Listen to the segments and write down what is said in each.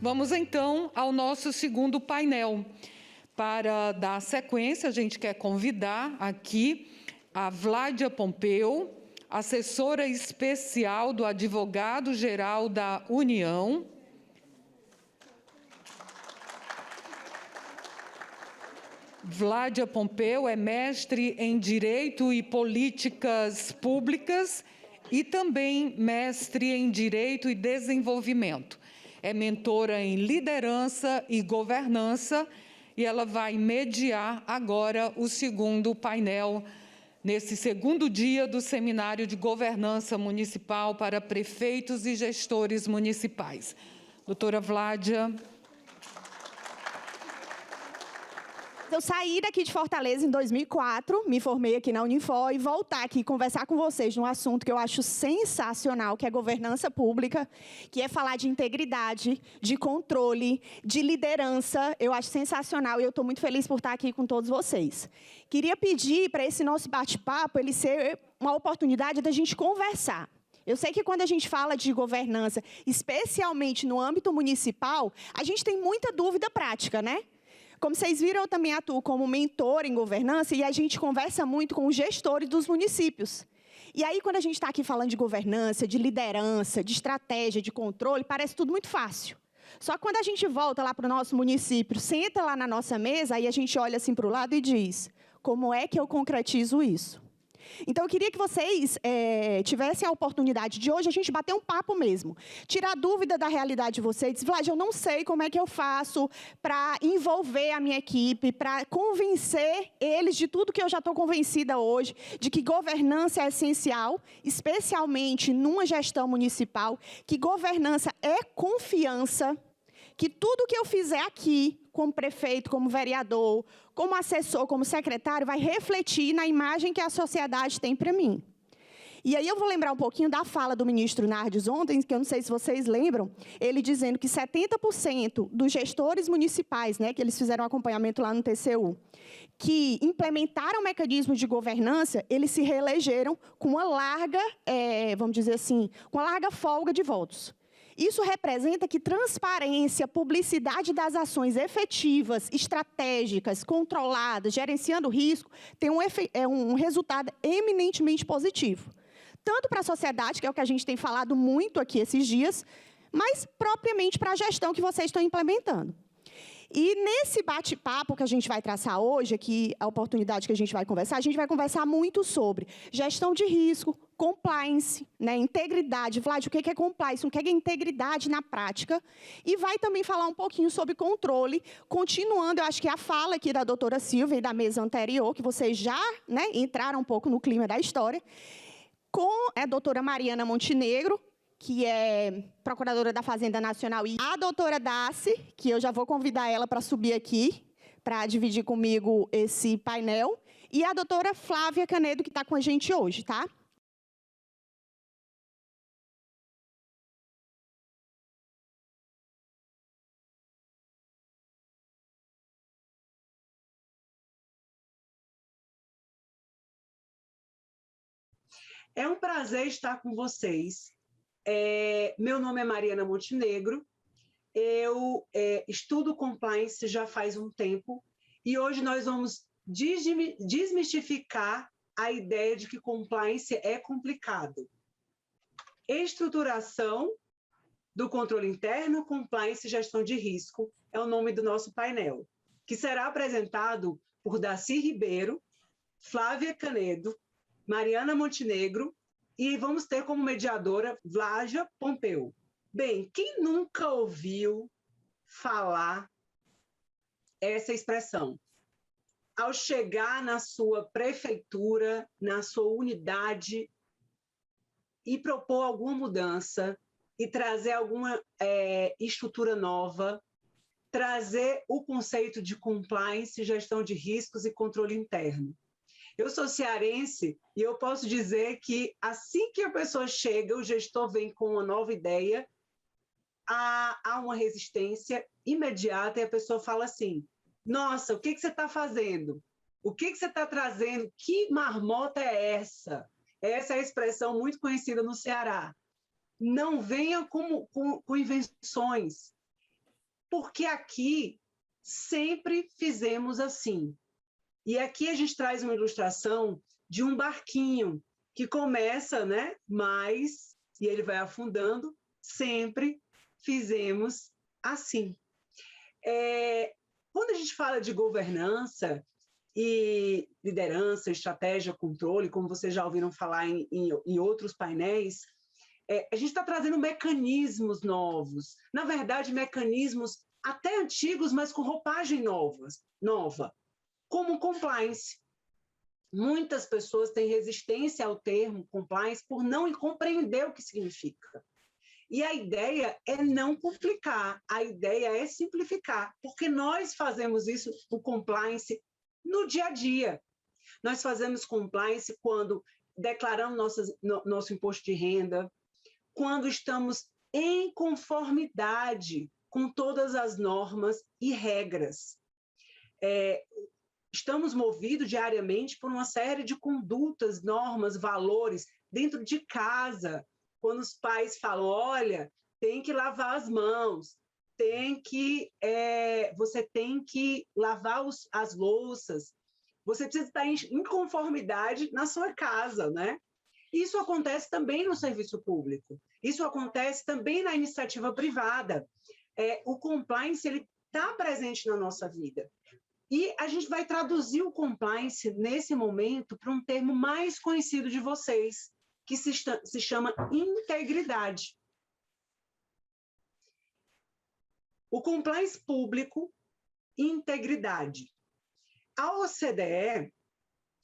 Vamos, então, ao nosso segundo painel. Para dar sequência, a gente quer convidar aqui a Vládia Pompeu, assessora especial do Advogado-Geral da União. Vládia Pompeu é mestre em Direito e Políticas Públicas e também mestre em Direito e Desenvolvimento. É mentora em Liderança e Governança e ela vai mediar agora o segundo painel, nesse segundo dia do Seminário de Governança Municipal para Prefeitos e Gestores Municipais. Doutora Vládia. Eu saí daqui de Fortaleza em 2004, me formei aqui na Unifor e voltar aqui conversar com vocês num assunto que eu acho sensacional, que é governança pública, que é falar de integridade, de controle, de liderança. Eu acho sensacional e eu estou muito feliz por estar aqui com todos vocês. Queria pedir para esse nosso bate-papo ele ser uma oportunidade da gente conversar. Eu sei que quando a gente fala de governança, especialmente no âmbito municipal, a gente tem muita dúvida prática, né? Como vocês viram, eu também atuo como mentor em governança e a gente conversa muito com os gestores dos municípios. E aí, quando a gente está aqui falando de governança, de liderança, de estratégia, de controle, parece tudo muito fácil. Só que quando a gente volta lá para o nosso município, senta lá na nossa mesa, aí a gente olha assim para o lado e diz, como é que eu concretizo isso? Então, eu queria que vocês tivessem a oportunidade de hoje a gente bater um papo mesmo. Tirar dúvida da realidade de vocês. Vládia, eu não sei como é que eu faço para envolver a minha equipe, para convencer eles de tudo que eu já estou convencida hoje, de que governança é essencial, especialmente numa gestão municipal, que governança é confiança, que tudo que eu fizer aqui, como prefeito, como vereador, como assessor, como secretário, vai refletir na imagem que a sociedade tem para mim. E aí eu vou lembrar um pouquinho da fala do ministro Nardes ontem, que eu não sei se vocês lembram, ele dizendo que 70% dos gestores municipais, né, que eles fizeram acompanhamento lá no TCU, que implementaram mecanismos de governança, eles se reelegeram com uma larga, vamos dizer assim, com uma larga folga de votos. Isso representa que transparência, publicidade das ações efetivas, estratégicas, controladas, gerenciando o risco, tem um resultado eminentemente positivo. Tanto para a sociedade, que é o que a gente tem falado muito aqui esses dias, mas propriamente para a gestão que vocês estão implementando. E nesse bate-papo que a gente vai traçar hoje, aqui, a oportunidade que a gente vai conversar muito sobre gestão de risco, compliance, né, integridade. Vládia, o que é compliance? O que é integridade na prática? E vai também falar um pouquinho sobre controle, continuando, eu acho que a fala aqui da doutora Silvia e da mesa anterior, que vocês já, né, entraram um pouco no clima da história, com a doutora Mariana Montenegro, que é procuradora da Fazenda Nacional, e a doutora Daci, que eu já vou convidar ela para subir aqui, para dividir comigo esse painel, e a doutora Flávia Canedo, que está com a gente hoje, tá? É um prazer estar com vocês. Meu nome é Mariana Montenegro, eu estudo compliance já faz um tempo e hoje nós vamos desmistificar a ideia de que compliance é complicado. Estruturação do controle interno, compliance e gestão de risco é o nome do nosso painel, que será apresentado por Daci Ribeiro, Flávia Canedo, Mariana Montenegro, e vamos ter como mediadora Vládia Pompeu. Bem, quem nunca ouviu falar essa expressão? Ao chegar na sua prefeitura, na sua unidade, e propor alguma mudança, e trazer alguma estrutura nova, trazer o conceito de compliance, gestão de riscos e controle interno. Eu sou cearense e eu posso dizer que assim que a pessoa chega, o gestor vem com uma nova ideia, há uma resistência imediata e a pessoa fala assim, nossa, o que você está fazendo? O que você está trazendo? Que marmota é essa? Essa é a expressão muito conhecida no Ceará. Não venha com invenções. porque aqui sempre fizemos assim. E aqui a gente traz uma ilustração de um barquinho que começa, né, e ele vai afundando, sempre fizemos assim. Quando a gente fala de governança e liderança, estratégia, controle, como vocês já ouviram falar em outros painéis, a gente está trazendo mecanismos novos, na verdade, mecanismos até antigos, mas com roupagem nova, como compliance. Muitas pessoas têm resistência ao termo compliance por não compreender o que significa. E a ideia é não complicar, a ideia é simplificar, porque nós fazemos isso, o compliance, no dia a dia. Nós fazemos compliance quando declaramos nosso imposto de renda, quando estamos em conformidade com todas as normas e regras. Estamos movidos diariamente por uma série de condutas, normas, valores, dentro de casa, quando os pais falam, olha, tem que lavar as mãos, você tem que lavar as louças, você precisa estar em conformidade na sua casa, né? Isso acontece também no serviço público, isso acontece também na iniciativa privada. O compliance está presente na nossa vida. E a gente vai traduzir o compliance, nesse momento, para um termo mais conhecido de vocês, que se chama integridade. O compliance público, integridade. A OCDE,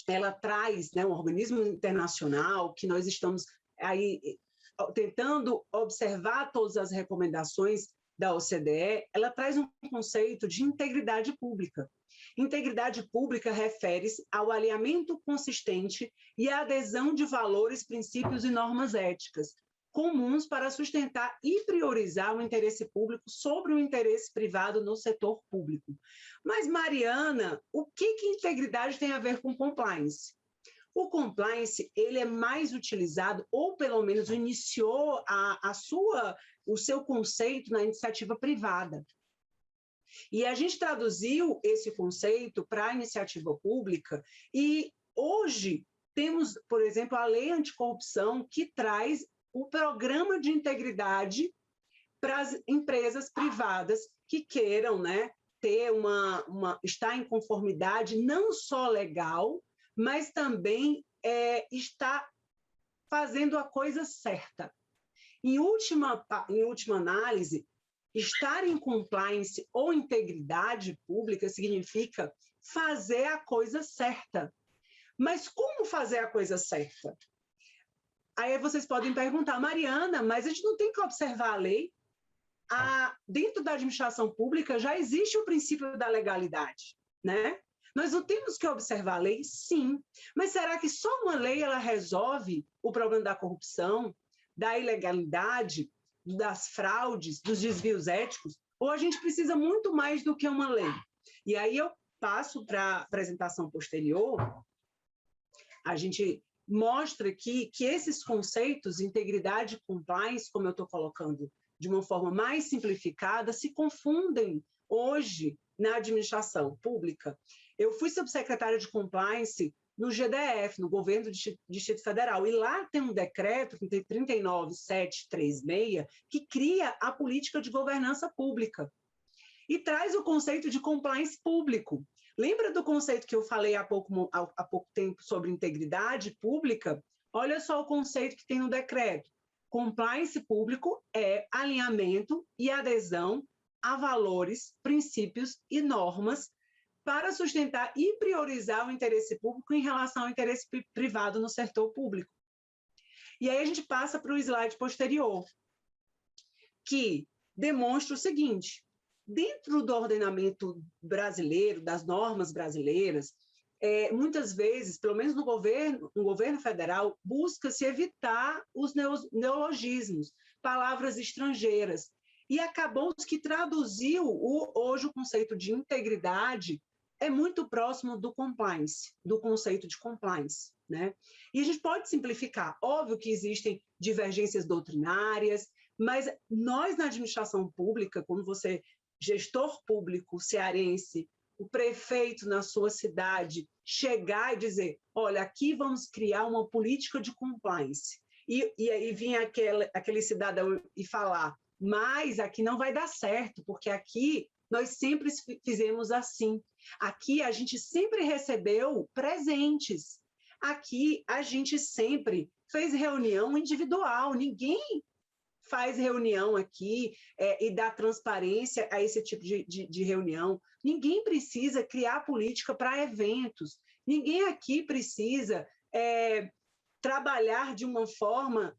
ela traz, né, um organismo internacional que nós estamos aí tentando observar todas as recomendações da OCDE, ela traz um conceito de integridade pública. Integridade pública refere-se ao alinhamento consistente e à adesão de valores, princípios e normas éticas comuns para sustentar e priorizar o interesse público sobre o interesse privado no setor público. Mas, Mariana, o que integridade tem a ver com compliance? O compliance, ele é mais utilizado, ou pelo menos iniciou o seu conceito na iniciativa privada. E a gente traduziu esse conceito para a iniciativa pública e hoje temos, por exemplo, a Lei Anticorrupção, que traz o programa de integridade para as empresas privadas que queiram, né, estar em conformidade não só legal, mas também está fazendo a coisa certa. Em última análise, estar em compliance ou integridade pública significa fazer a coisa certa. Mas como fazer a coisa certa? Aí vocês podem perguntar, Mariana, mas a gente não tem que observar a lei? Dentro da administração pública já existe o princípio da legalidade, né? Nós não temos que observar a lei? Sim. Mas será que só uma lei ela resolve o problema da corrupção, da ilegalidade, das fraudes, dos desvios éticos? Ou a gente precisa muito mais do que uma lei? E aí eu passo para a apresentação posterior, a gente mostra que esses conceitos, integridade e compliance, como eu estou colocando de uma forma mais simplificada, se confundem hoje na administração pública. Eu fui subsecretária de compliance no GDF, no Governo do Distrito Federal, e lá tem um decreto, que tem 39736, que cria a política de governança pública e traz o conceito de compliance público. Lembra do conceito que eu falei há pouco tempo sobre integridade pública? Olha só o conceito que tem no decreto. Compliance público é alinhamento e adesão a valores, princípios e normas para sustentar e priorizar o interesse público em relação ao interesse privado no setor público. E aí a gente passa para o slide posterior, que demonstra o seguinte: dentro do ordenamento brasileiro, das normas brasileiras, muitas vezes, pelo menos no governo federal, busca-se evitar os neologismos, palavras estrangeiras. E acabou que traduziu hoje o conceito de integridade é muito próximo do compliance, do conceito de compliance, né? E a gente pode simplificar. Óbvio que existem divergências doutrinárias, mas nós, na administração pública, como você gestor público cearense, o prefeito na sua cidade, chegar e dizer, olha, aqui vamos criar uma política de compliance. E aí vinha aquele cidadão e falar, mas aqui não vai dar certo, porque aqui nós sempre fizemos assim. Aqui a gente sempre recebeu presentes. Aqui a gente sempre fez reunião individual. Ninguém faz reunião aqui e dá transparência a esse tipo de reunião. Ninguém precisa criar política para eventos. Ninguém aqui precisa trabalhar de uma forma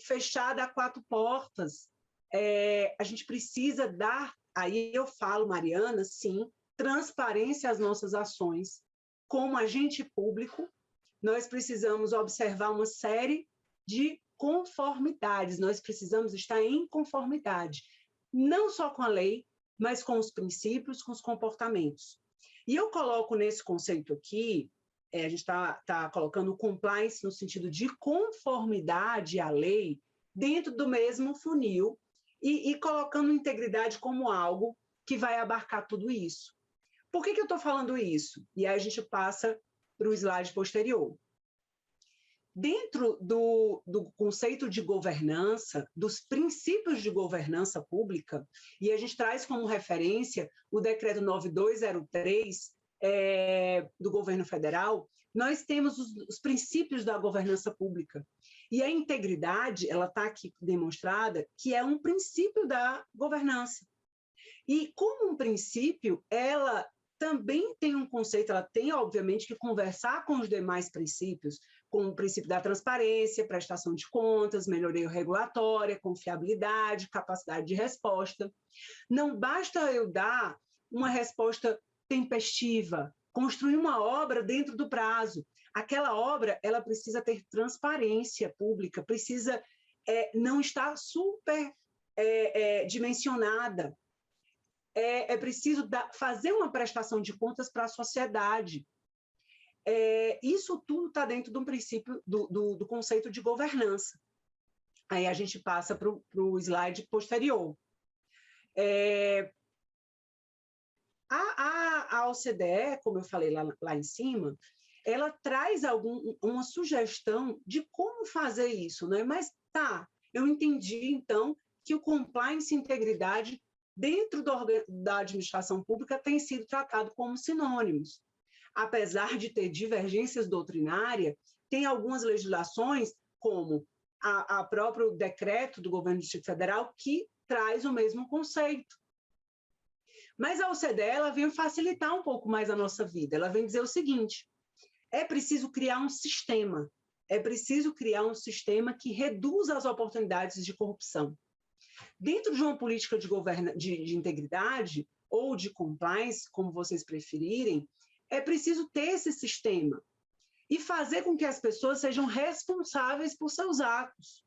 fechada a quatro portas. A gente precisa dar, aí eu falo, Mariana, sim, transparência às nossas ações. Como agente público, nós precisamos observar uma série de conformidades, nós precisamos estar em conformidade, não só com a lei, mas com os princípios, com os comportamentos. E eu coloco nesse conceito aqui, a gente está colocando o compliance no sentido de conformidade à lei dentro do mesmo funil e colocando integridade como algo que vai abarcar tudo isso. Por que eu estou falando isso? E aí a gente passa para o slide posterior. Dentro do conceito de governança, dos princípios de governança pública, e a gente traz como referência o decreto 9203 do governo federal, nós temos os princípios da governança pública. E a integridade, ela está aqui demonstrada, que é um princípio da governança. E como um princípio, ela também tem um conceito, ela tem, obviamente, que conversar com os demais princípios, como o princípio da transparência, prestação de contas, melhoria regulatória, confiabilidade, capacidade de resposta. Não basta eu dar uma resposta tempestiva, construir uma obra dentro do prazo. Aquela obra, ela precisa ter transparência pública, precisa não estar super dimensionada. É preciso fazer uma prestação de contas para a sociedade. Isso tudo está dentro de um princípio do conceito de governança. Aí a gente passa para o slide posterior. A OCDE, como eu falei lá em cima, ela traz uma sugestão de como fazer isso, né? Mas eu entendi, então, que o compliance e integridade dentro da administração pública tem sido tratado como sinônimos. Apesar de ter divergências doutrinárias, tem algumas legislações, como a próprio decreto do governo do Distrito Federal, que traz o mesmo conceito. Mas a OCDE, ela vem facilitar um pouco mais a nossa vida. Ela vem dizer o seguinte, é preciso criar um sistema, que reduza as oportunidades de corrupção. Dentro de uma política de integridade ou de compliance, como vocês preferirem, é preciso ter esse sistema e fazer com que as pessoas sejam responsáveis por seus atos.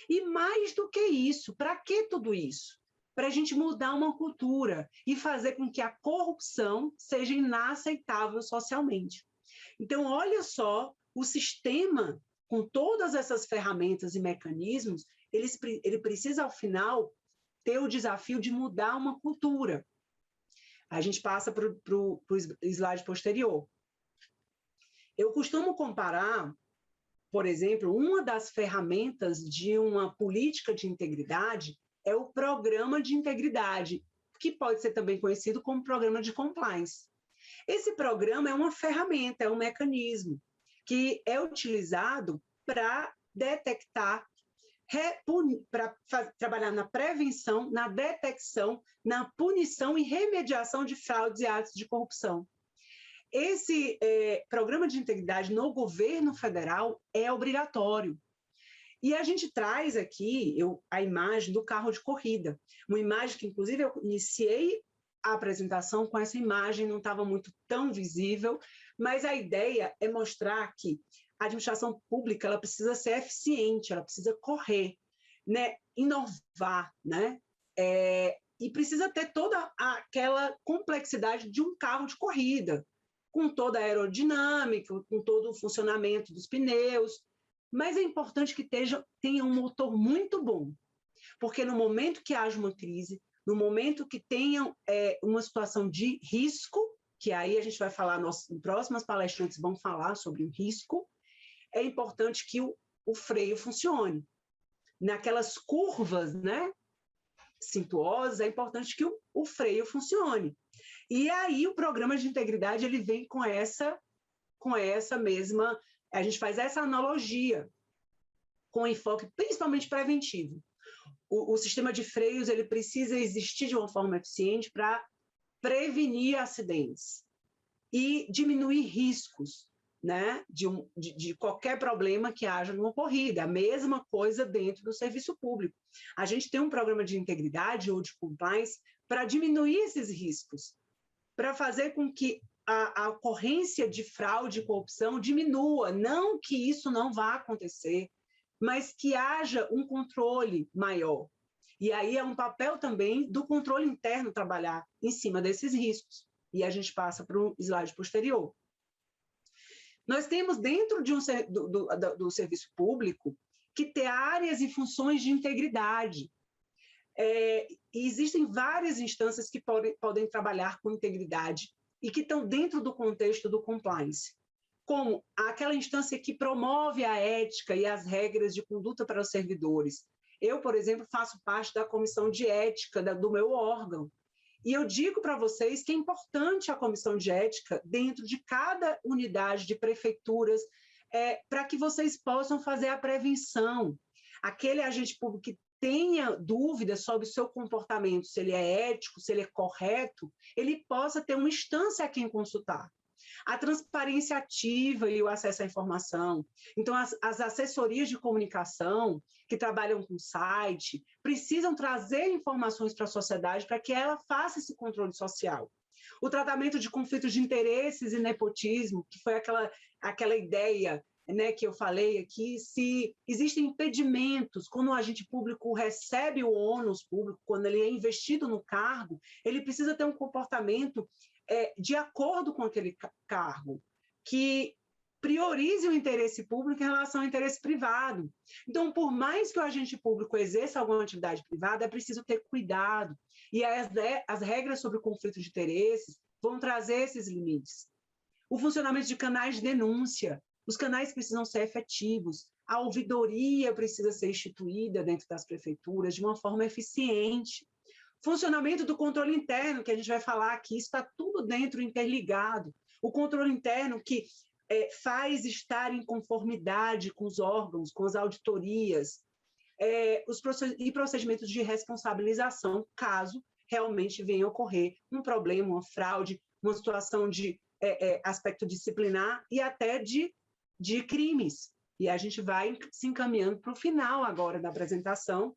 E mais do que isso, para que tudo isso? Para a gente mudar uma cultura e fazer com que a corrupção seja inaceitável socialmente. Então, olha só, o sistema, com todas essas ferramentas e mecanismos, ele precisa, ao final, ter o desafio de mudar uma cultura. A gente passa para o slide posterior. Eu costumo comparar, por exemplo, uma das ferramentas de uma política de integridade é o programa de integridade, que pode ser também conhecido como programa de compliance. Esse programa é uma ferramenta, é um mecanismo que é utilizado para detectar, para trabalhar na prevenção, na detecção, na punição e remediação de fraudes e atos de corrupção. Esse programa de integridade no governo federal é obrigatório. E a gente traz aqui a imagem do carro de corrida, uma imagem que, inclusive, eu iniciei a apresentação com essa imagem, não estava muito tão visível, mas a ideia é mostrar que a administração pública ela precisa ser eficiente, ela precisa correr, né? Inovar, né? E precisa ter toda aquela complexidade de um carro de corrida, com toda a aerodinâmica, com todo o funcionamento dos pneus, mas é importante que tenha um motor muito bom, porque no momento que haja uma crise, No momento que tenham uma situação de risco, que aí a gente vai falar, próximas palestrantes vão falar sobre o risco, é importante que o freio funcione. Naquelas curvas, né, sinuosas, é importante que o freio funcione. E aí o programa de integridade ele vem com essa mesma, a gente faz essa analogia com enfoque principalmente preventivo. O sistema de freios ele precisa existir de uma forma eficiente para prevenir acidentes e diminuir riscos, né, de qualquer problema que haja numa corrida. A mesma coisa dentro do serviço público. A gente tem um programa de integridade ou de compliance para diminuir esses riscos, para fazer com que a ocorrência de fraude e corrupção diminua. Não que isso não vá acontecer, mas que haja um controle maior. E aí é um papel também do controle interno trabalhar em cima desses riscos. E a gente passa para o slide posterior. Nós temos dentro do serviço público que ter áreas e funções de integridade. E existem várias instâncias que podem trabalhar com integridade e que estão dentro do contexto do compliance, como aquela instância que promove a ética e as regras de conduta para os servidores. Eu, por exemplo, faço parte da comissão de ética do meu órgão. E eu digo para vocês que é importante a comissão de ética dentro de cada unidade de prefeituras, para que vocês possam fazer a prevenção. Aquele agente público que tenha dúvidas sobre o seu comportamento, se ele é ético, se ele é correto, ele possa ter uma instância a quem consultar. A transparência ativa e o acesso à informação. Então, as assessorias de comunicação que trabalham com site precisam trazer informações para a sociedade para que ela faça esse controle social. O tratamento de conflitos de interesses e nepotismo, que foi aquela ideia, né, que eu falei aqui, se existem impedimentos, quando o agente público recebe o ônus público, quando ele é investido no cargo, ele precisa ter um comportamento de acordo com aquele cargo, que priorize o interesse público em relação ao interesse privado. Então, por mais que o agente público exerça alguma atividade privada, é preciso ter cuidado. E as regras sobre o conflito de interesses vão trazer esses limites. O funcionamento de canais de denúncia. Os canais precisam ser efetivos. A ouvidoria precisa ser instituída dentro das prefeituras de uma forma eficiente. Funcionamento do controle interno, que a gente vai falar aqui, está tudo dentro, interligado. O controle interno que faz estar em conformidade com os órgãos, com as auditorias, e procedimentos de responsabilização, caso realmente venha a ocorrer um problema, uma fraude, uma situação de aspecto disciplinar e até de crimes. E a gente vai se encaminhando para o final agora da apresentação.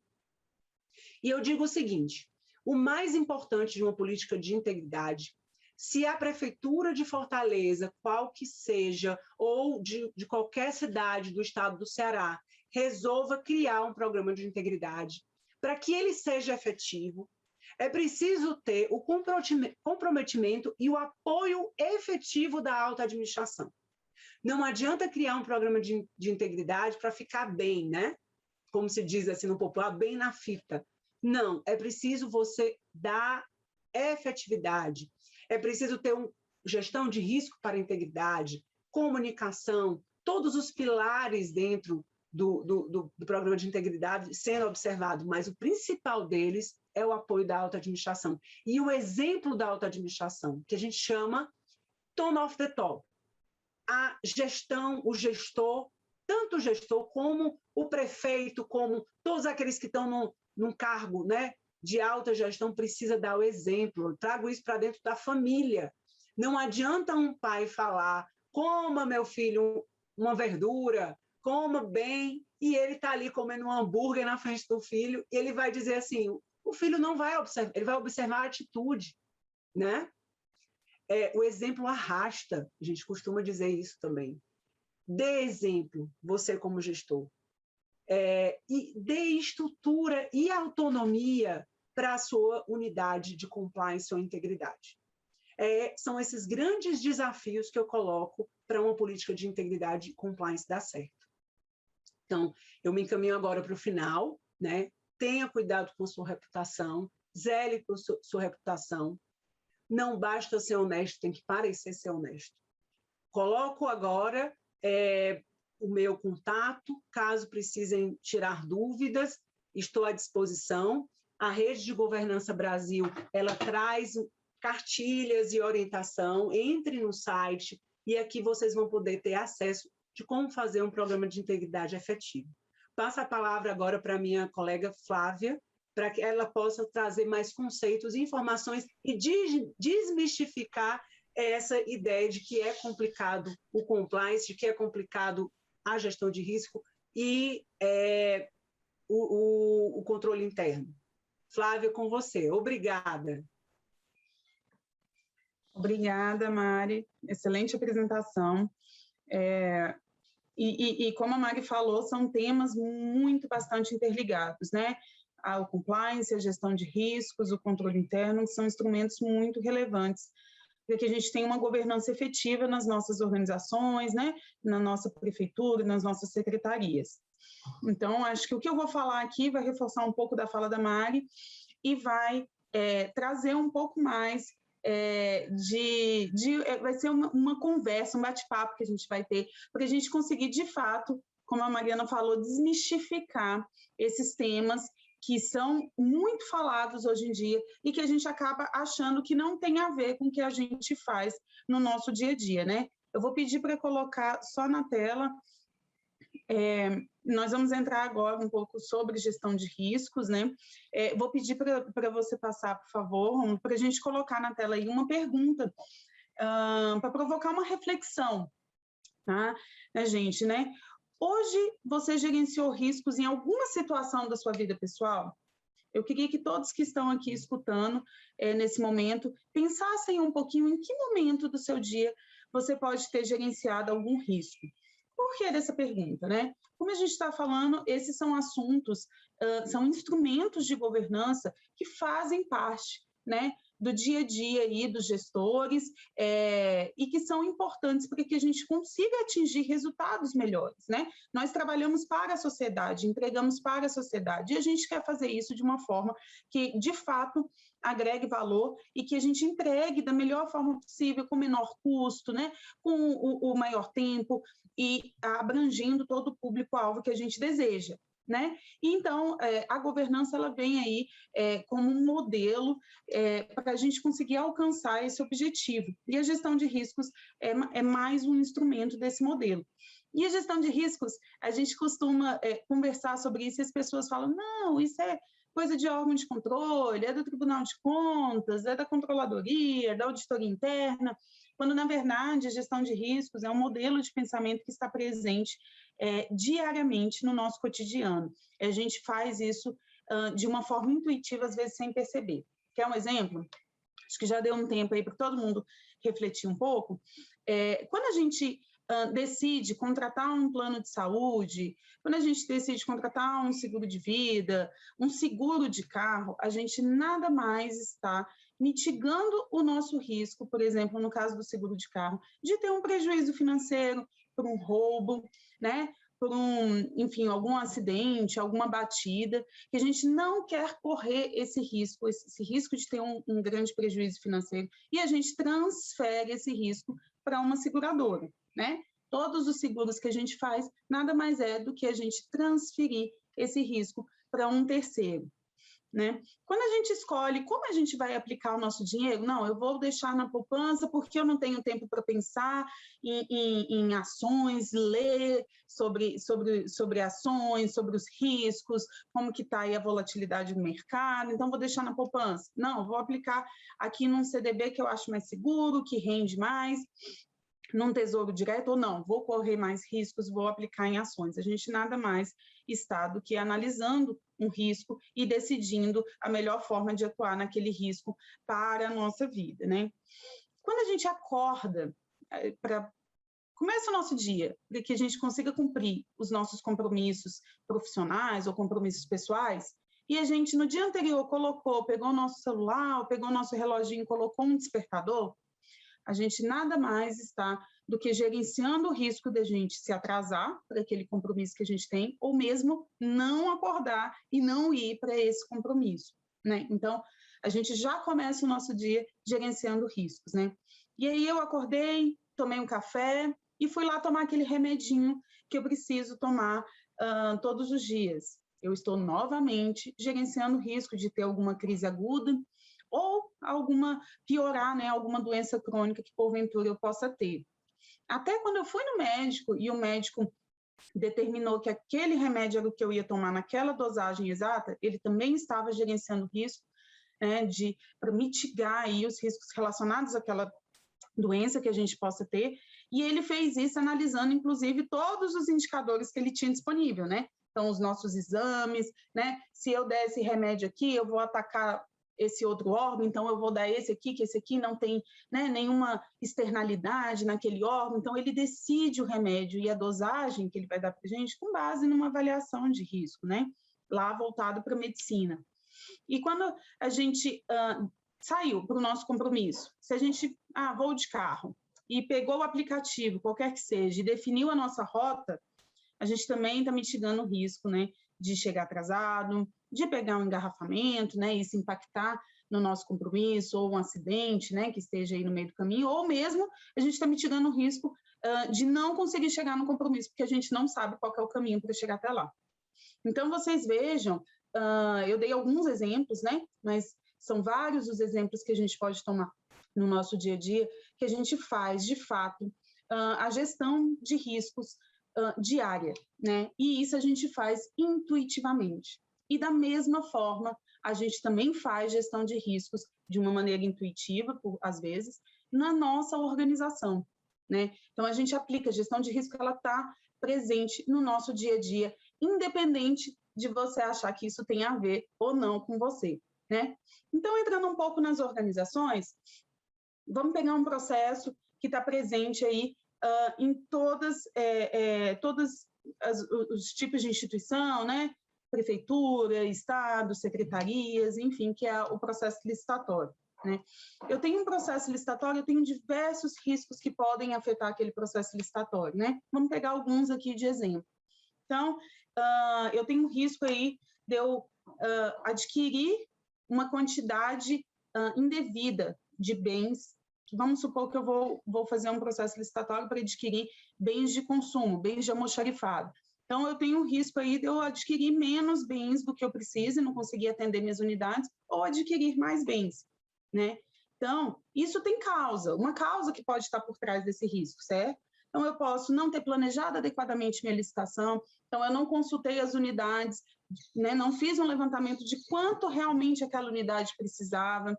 E eu digo o seguinte: o mais importante de uma política de integridade, se a Prefeitura de Fortaleza, qual que seja, ou de qualquer cidade do estado do Ceará, resolva criar um programa de integridade, para que ele seja efetivo, é preciso ter o comprometimento e o apoio efetivo da alta administração. Não adianta criar um programa de integridade para ficar bem, né? Como se diz assim no popular, bem na fita. Não, é preciso você dar efetividade, é preciso ter gestão de risco para a integridade, comunicação, todos os pilares dentro do programa de integridade sendo observado, mas o principal deles é o apoio da alta administração. E o exemplo da alta administração, que a gente chama tone of the top. A gestão, o gestor, tanto o gestor como o prefeito, como todos aqueles que estão num cargo, né, de alta gestão, precisa dar o exemplo. Eu trago isso para dentro da família. Não adianta um pai falar, coma, meu filho, uma verdura, coma bem, e ele está ali comendo um hambúrguer na frente do filho, e ele vai dizer assim, o filho não vai observar, ele vai observar a atitude, né? O exemplo arrasta, a gente costuma dizer isso também. Dê exemplo, você como gestor. E dê estrutura e autonomia para a sua unidade de compliance ou integridade. São esses grandes desafios que eu coloco para uma política de integridade e compliance dar certo. Então, eu me encaminho agora para o final, né? Tenha cuidado com a sua reputação, zele por sua reputação. Não basta ser honesto, tem que parecer ser honesto. Coloco agora o meu contato, caso precisem tirar dúvidas, estou à disposição. A Rede de Governança Brasil, ela traz cartilhas e orientação, entre no site e aqui vocês vão poder ter acesso de como fazer um programa de integridade efetivo. Passo a palavra agora para a minha colega Flávia, para que ela possa trazer mais conceitos, informações e desmistificar essa ideia de que é complicado o compliance, de que é complicado a gestão de risco e o controle interno. Flávia, com você. Obrigada. Obrigada, Mari. Excelente apresentação. E como a Mari falou, são temas bastante interligados, né? O compliance, a gestão de riscos, o controle interno, são instrumentos muito relevantes para que a gente tenha uma governança efetiva nas nossas organizações, né? Na nossa prefeitura, nas nossas secretarias. Então, acho que o que eu vou falar aqui vai reforçar um pouco da fala da Mari e vai trazer um pouco mais vai ser uma conversa, um bate-papo que a gente vai ter, para a gente conseguir, de fato, como a Mariana falou, desmistificar esses temas que são muito falados hoje em dia e que a gente acaba achando que não tem a ver com o que a gente faz no nosso dia a dia, né? Eu vou pedir para colocar só na tela. Nós vamos entrar agora um pouco sobre gestão de riscos, né? Vou pedir para você passar, por favor, para a gente colocar na tela aí uma pergunta, para provocar uma reflexão, tá? Gente, né? Hoje, você gerenciou riscos em alguma situação da sua vida pessoal? Eu queria que todos que estão aqui escutando nesse momento pensassem um pouquinho em que momento do seu dia você pode ter gerenciado algum risco. Por que dessa pergunta, né? Como a gente está falando, esses são assuntos, são instrumentos de governança que fazem parte, né, do dia a dia aí dos gestores e que são importantes para que a gente consiga atingir resultados melhores, né? Nós trabalhamos para a sociedade, entregamos para a sociedade e a gente quer fazer isso de uma forma que, de fato, agregue valor e que a gente entregue da melhor forma possível, com o menor custo, né? Com o maior tempo e abrangendo todo o público-alvo que a gente deseja, né? E então, a governança ela vem aí como um modelo para a gente conseguir alcançar esse objetivo. E a gestão de riscos é mais um instrumento desse modelo. E a gestão de riscos, a gente costuma conversar sobre isso e as pessoas falam, não, isso é coisa de órgão de controle, é do Tribunal de Contas, é da Controladoria, da Auditoria Interna, quando, na verdade, a gestão de riscos é um modelo de pensamento que está presente diariamente no nosso cotidiano. A gente faz isso de uma forma intuitiva, às vezes sem perceber. Quer um exemplo? Acho que já deu um tempo aí para todo mundo refletir um pouco. Quando a gente decide contratar um plano de saúde, quando a gente decide contratar um seguro de vida, um seguro de carro, a gente nada mais está mitigando o nosso risco, por exemplo, no caso do seguro de carro, de ter um prejuízo financeiro por um roubo, né? Por enfim, algum acidente, alguma batida, que a gente não quer correr esse risco de ter um grande prejuízo financeiro, e a gente transfere esse risco para uma seguradora, né? Todos os seguros que a gente faz, nada mais é do que a gente transferir esse risco para um terceiro, né? Quando a gente escolhe como a gente vai aplicar o nosso dinheiro, não, eu vou deixar na poupança porque eu não tenho tempo para pensar em ações, ler sobre ações, sobre os riscos, como que está aí a volatilidade do mercado, então vou deixar na poupança. Não, vou aplicar aqui num CDB que eu acho mais seguro, que rende mais, num tesouro direto, ou não, vou correr mais riscos, vou aplicar em ações. A gente nada mais está do que analisando um risco e decidindo a melhor forma de atuar naquele risco para a nossa vida, né? Quando a gente acorda começa o nosso dia, para que a gente consiga cumprir os nossos compromissos profissionais ou compromissos pessoais, e a gente no dia anterior pegou o nosso celular, pegou o nosso reloginho, colocou um despertador, a gente nada mais está do que gerenciando o risco de a gente se atrasar para aquele compromisso que a gente tem, ou mesmo não acordar e não ir para esse compromisso, né? Então, a gente já começa o nosso dia gerenciando riscos, né? E aí eu acordei, tomei um café e fui lá tomar aquele remedinho que eu preciso tomar todos os dias. Eu estou novamente gerenciando o risco de ter alguma crise aguda ou piorar, né, alguma doença crônica que porventura eu possa ter. Até quando eu fui no médico e o médico determinou que aquele remédio era o que eu ia tomar naquela dosagem exata, ele também estava gerenciando o risco, né, para mitigar aí os riscos relacionados àquela doença que a gente possa ter, e ele fez isso analisando, inclusive, todos os indicadores que ele tinha disponível, né? Então, os nossos exames, né? Se eu der esse remédio aqui, eu vou atacar esse outro órgão, então eu vou dar esse aqui, que esse aqui não tem, né, nenhuma externalidade naquele órgão, então ele decide o remédio e a dosagem que ele vai dar para a gente com base numa avaliação de risco, né? Lá voltado para a medicina. E quando a gente saiu para o nosso compromisso, se a gente, vou de carro, e pegou o aplicativo, qualquer que seja, e definiu a nossa rota, a gente também está mitigando o risco, né, de chegar atrasado, de pegar um engarrafamento, né, e isso impactar no nosso compromisso, ou um acidente, né, que esteja aí no meio do caminho, ou mesmo a gente está mitigando o risco de não conseguir chegar no compromisso, porque a gente não sabe qual que é o caminho para chegar até lá. Então, vocês vejam, eu dei alguns exemplos, né, mas são vários os exemplos que a gente pode tomar no nosso dia a dia, que a gente faz, de fato, a gestão de riscos diária, né? E isso a gente faz intuitivamente. E da mesma forma, a gente também faz gestão de riscos de uma maneira intuitiva, às vezes, na nossa organização, né? Então, a gente aplica a gestão de risco, ela está presente no nosso dia a dia, independente de você achar que isso tem a ver ou não com você, né? Então, entrando um pouco nas organizações, vamos pegar um processo que está presente aí em todos os tipos de instituição, né? Prefeitura, Estado, secretarias, enfim, que é o processo licitatório, né? Eu tenho um processo licitatório, eu tenho diversos riscos que podem afetar aquele processo licitatório, né? Vamos pegar alguns aqui de exemplo. Então, eu tenho um risco aí de eu adquirir uma quantidade indevida de bens. Vamos supor que eu vou fazer um processo licitatório para adquirir bens de consumo, bens de almoxarifado. Então, eu tenho um risco aí de eu adquirir menos bens do que eu preciso e não conseguir atender minhas unidades, ou adquirir mais bens, né? Então, isso tem causa, uma causa que pode estar por trás desse risco, certo? Então, eu posso não ter planejado adequadamente minha licitação, então eu não consultei as unidades, né? Não fiz um levantamento de quanto realmente aquela unidade precisava,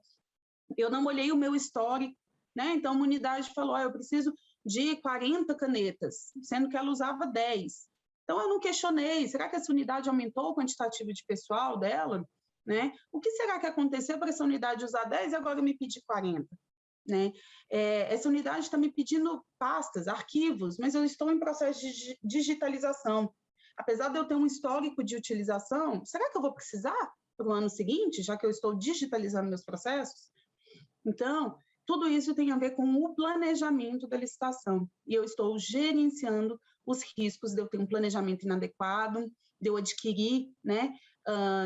eu não olhei o meu histórico, né? Então, uma unidade falou, eu preciso de 40 canetas, sendo que ela usava 10. Então, eu não questionei, será que essa unidade aumentou o quantitativo de pessoal dela? Né? O que será que aconteceu para essa unidade usar 10 e agora me pedir 40? Né? Essa unidade está me pedindo pastas, arquivos, mas eu estou em processo de digitalização. Apesar de eu ter um histórico de utilização, será que eu vou precisar para o ano seguinte, já que eu estou digitalizando meus processos? Então, tudo isso tem a ver com o planejamento da licitação. E eu estou gerenciando os riscos de eu ter um planejamento inadequado, de eu adquirir, né,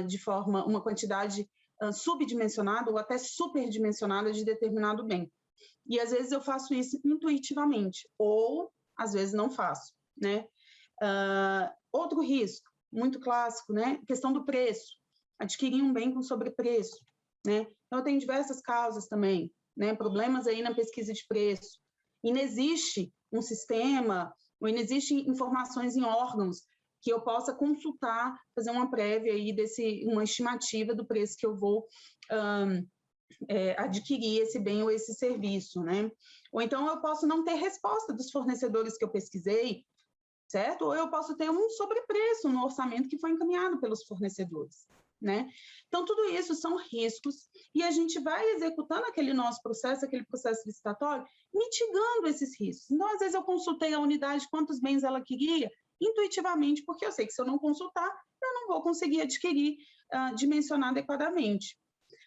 de forma, uma quantidade subdimensionada ou até superdimensionada de determinado bem. E às vezes eu faço isso intuitivamente, ou às vezes não faço, né? Outro risco, muito clássico, né? Questão do preço. Adquirir um bem com sobrepreço, né? Então, eu tenho diversas causas também, né? Problemas aí na pesquisa de preço. Inexiste um sistema, ou inexistem informações em órgãos que eu possa consultar, fazer uma prévia aí uma estimativa do preço que eu vou adquirir esse bem ou esse serviço, né? Ou então eu posso não ter resposta dos fornecedores que eu pesquisei, certo? Ou eu posso ter um sobrepreço no orçamento que foi encaminhado pelos fornecedores, né? Então, tudo isso são riscos e a gente vai executando aquele nosso processo, aquele processo licitatório, mitigando esses riscos. Então, às vezes eu consultei a unidade, quantos bens ela queria, intuitivamente, porque eu sei que se eu não consultar, eu não vou conseguir adquirir, dimensionar adequadamente.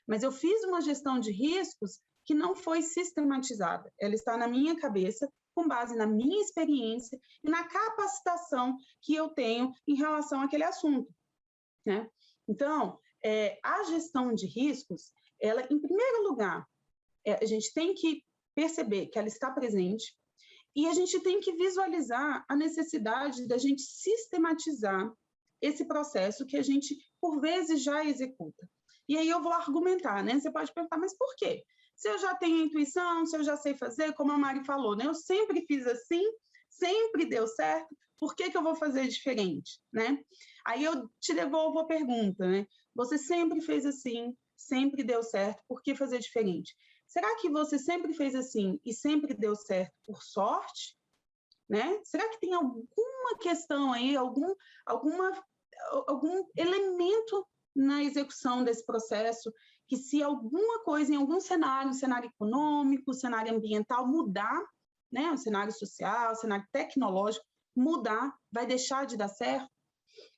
Mas eu fiz uma gestão de riscos que não foi sistematizada. Ela está na minha cabeça, com base na minha experiência e na capacitação que eu tenho em relação àquele assunto, né? Então, a gestão de riscos, ela, em primeiro lugar, a gente tem que perceber que ela está presente e a gente tem que visualizar a necessidade da gente sistematizar esse processo que a gente, por vezes, já executa. E aí eu vou argumentar, né? Você pode perguntar, mas por quê? Se eu já tenho intuição, se eu já sei fazer, como a Mari falou, né? Eu sempre fiz assim, sempre deu certo, por que eu vou fazer diferente, né? Aí eu te devolvo a pergunta, né? Você sempre fez assim, sempre deu certo, por que fazer diferente? Será que você sempre fez assim e sempre deu certo por sorte? Né? Será que tem alguma questão aí, algum elemento na execução desse processo que, se alguma coisa em algum cenário, cenário econômico, cenário ambiental mudar, né? O cenário social, o cenário tecnológico mudar, vai deixar de dar certo?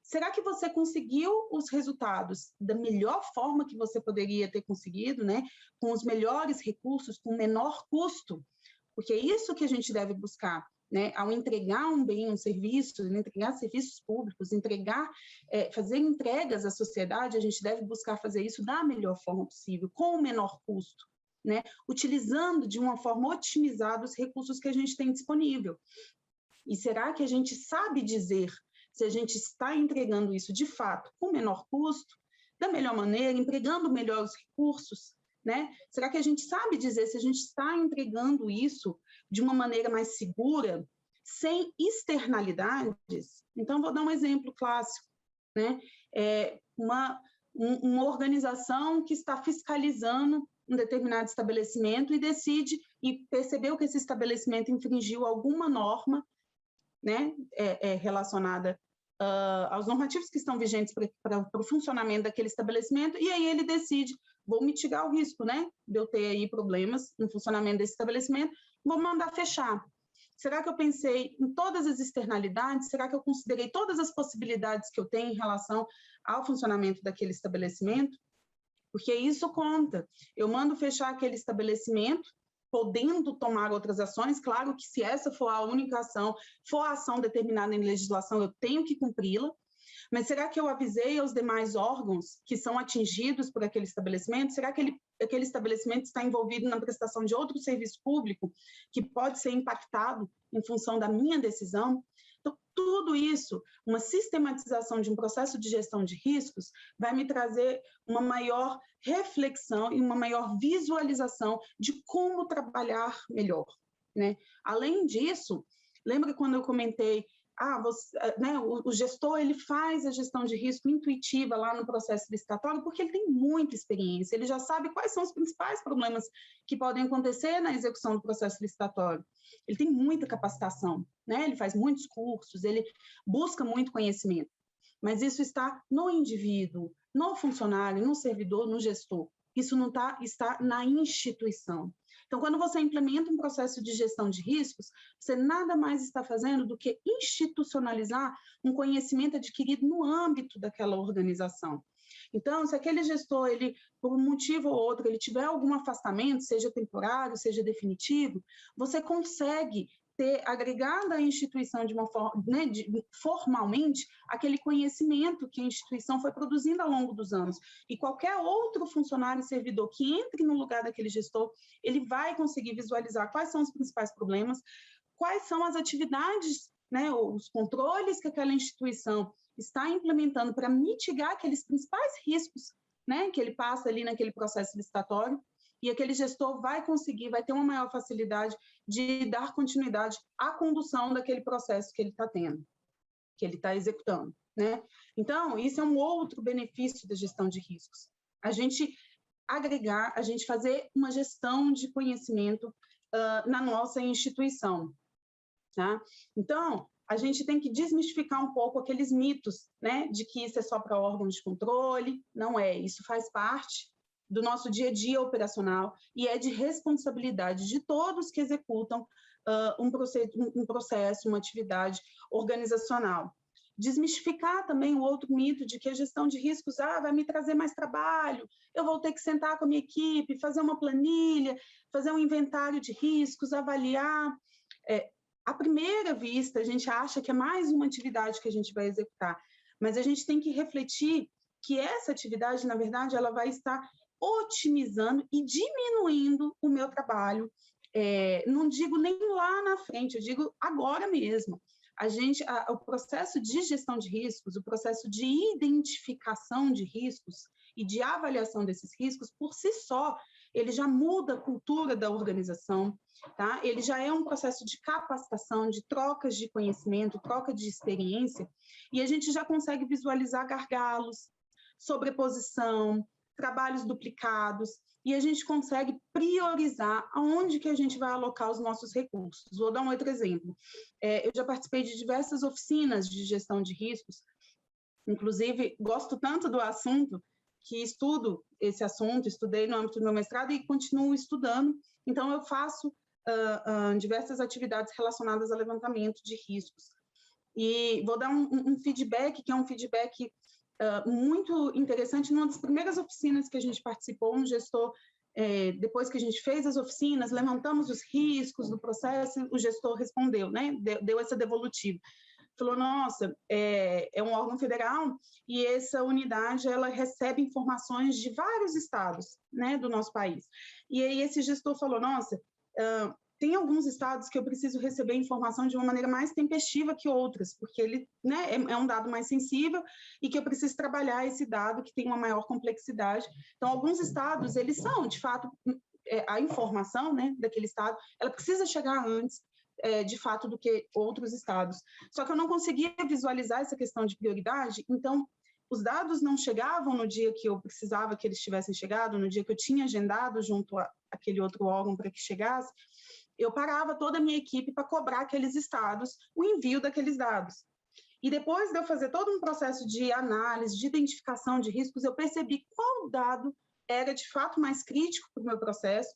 Será que você conseguiu os resultados da melhor forma que você poderia ter conseguido, né? Com os melhores recursos, com menor custo? Porque é isso que a gente deve buscar, né? Ao entregar um bem, um serviço, entregar serviços públicos, fazer entregas à sociedade, a gente deve buscar fazer isso da melhor forma possível, com o menor custo, né? Utilizando de uma forma otimizada os recursos que a gente tem disponível. E será que a gente sabe dizer se a gente está entregando isso de fato com menor custo, da melhor maneira, empregando melhor os recursos, né? Será que a gente sabe dizer se a gente está entregando isso de uma maneira mais segura, sem externalidades? Então, vou dar um exemplo clássico, né? Uma organização que está fiscalizando um determinado estabelecimento e decide e percebeu que esse estabelecimento infringiu alguma norma, né, relacionada aos normativos que estão vigentes para o funcionamento daquele estabelecimento, e aí ele decide, vou mitigar o risco, né, de eu ter aí problemas no funcionamento desse estabelecimento, vou mandar fechar. Será que eu pensei em todas as externalidades? Será que eu considerei todas as possibilidades que eu tenho em relação ao funcionamento daquele estabelecimento? Porque isso conta. Eu mando fechar aquele estabelecimento, podendo tomar outras ações, claro que se essa for a única ação, for a ação determinada em legislação, eu tenho que cumpri-la, mas será que eu avisei aos demais órgãos que são atingidos por aquele estabelecimento? Será que aquele estabelecimento está envolvido na prestação de outro serviço público que pode ser impactado em função da minha decisão? Então, tudo isso, uma sistematização de um processo de gestão de riscos, vai me trazer uma maior reflexão e uma maior visualização de como trabalhar melhor, né? Além disso, lembra quando eu comentei, o gestor ele faz a gestão de risco intuitiva lá no processo licitatório porque ele tem muita experiência, ele já sabe quais são os principais problemas que podem acontecer na execução do processo licitatório. Ele tem muita capacitação, né? Ele faz muitos cursos, ele busca muito conhecimento. Mas isso está no indivíduo, no funcionário, no servidor, no gestor. Isso não está na instituição. Então, quando você implementa um processo de gestão de riscos, você nada mais está fazendo do que institucionalizar um conhecimento adquirido no âmbito daquela organização. Então, se aquele gestor, ele, por um motivo ou outro, ele tiver algum afastamento, seja temporário, seja definitivo, você consegue ter agregado à instituição de uma forma, né, formalmente, aquele conhecimento que a instituição foi produzindo ao longo dos anos. E qualquer outro funcionário e servidor que entre no lugar daquele gestor, ele vai conseguir visualizar quais são os principais problemas, quais são as atividades, né, os controles que aquela instituição está implementando para mitigar aqueles principais riscos, né, que ele passa ali naquele processo licitatório, e aquele gestor vai ter uma maior facilidade de dar continuidade à condução daquele processo que ele está tendo, que ele está executando, né? Então, isso é um outro benefício da gestão de riscos. A gente agregar, a gente fazer uma gestão de conhecimento na nossa instituição, tá? Então, a gente tem que desmistificar um pouco aqueles mitos, né, de que isso é só para órgãos de controle. Não é, isso faz parte do nosso dia a dia operacional e é de responsabilidade de todos que executam um processo, uma atividade organizacional. Desmistificar também o outro mito de que a gestão de riscos vai me trazer mais trabalho, eu vou ter que sentar com a minha equipe, fazer uma planilha, fazer um inventário de riscos, avaliar. À primeira vista, a gente acha que é mais uma atividade que a gente vai executar, mas a gente tem que refletir que essa atividade, na verdade, ela vai estar otimizando e diminuindo o meu trabalho. Não digo nem lá na frente, eu digo agora mesmo. O processo de gestão de riscos, o processo de identificação de riscos e de avaliação desses riscos, por si só, ele já muda a cultura da organização, tá? Ele já é um processo de capacitação, de trocas de conhecimento, troca de experiência, e a gente já consegue visualizar gargalos, sobreposição, trabalhos duplicados, e a gente consegue priorizar aonde que a gente vai alocar os nossos recursos. Vou dar um outro exemplo. Eu já participei de diversas oficinas de gestão de riscos, inclusive gosto tanto do assunto que estudo esse assunto, estudei no âmbito do meu mestrado e continuo estudando, então eu faço diversas atividades relacionadas ao levantamento de riscos. E vou dar um feedback, que é um feedback muito interessante. Numa das primeiras oficinas que a gente participou, um gestor, depois que a gente fez as oficinas, levantamos os riscos do processo, o gestor respondeu, né? Deu essa devolutiva. Falou, nossa, é um órgão federal e essa unidade ela recebe informações de vários estados, né, do nosso país. E aí esse gestor falou, nossa, tem alguns estados que eu preciso receber informação de uma maneira mais tempestiva que outras, porque ele, né, é um dado mais sensível e que eu preciso trabalhar esse dado que tem uma maior complexidade. Então, alguns estados, eles são, de fato, a informação, né, daquele estado, ela precisa chegar antes, de fato, do que outros estados. Só que eu não conseguia visualizar essa questão de prioridade, então os dados não chegavam no dia que eu precisava que eles tivessem chegado, no dia que eu tinha agendado junto àquele outro órgão para que chegasse, eu parava toda a minha equipe para cobrar aqueles estados o envio daqueles dados. E depois de eu fazer todo um processo de análise, de identificação de riscos, eu percebi qual dado era de fato mais crítico para o meu processo,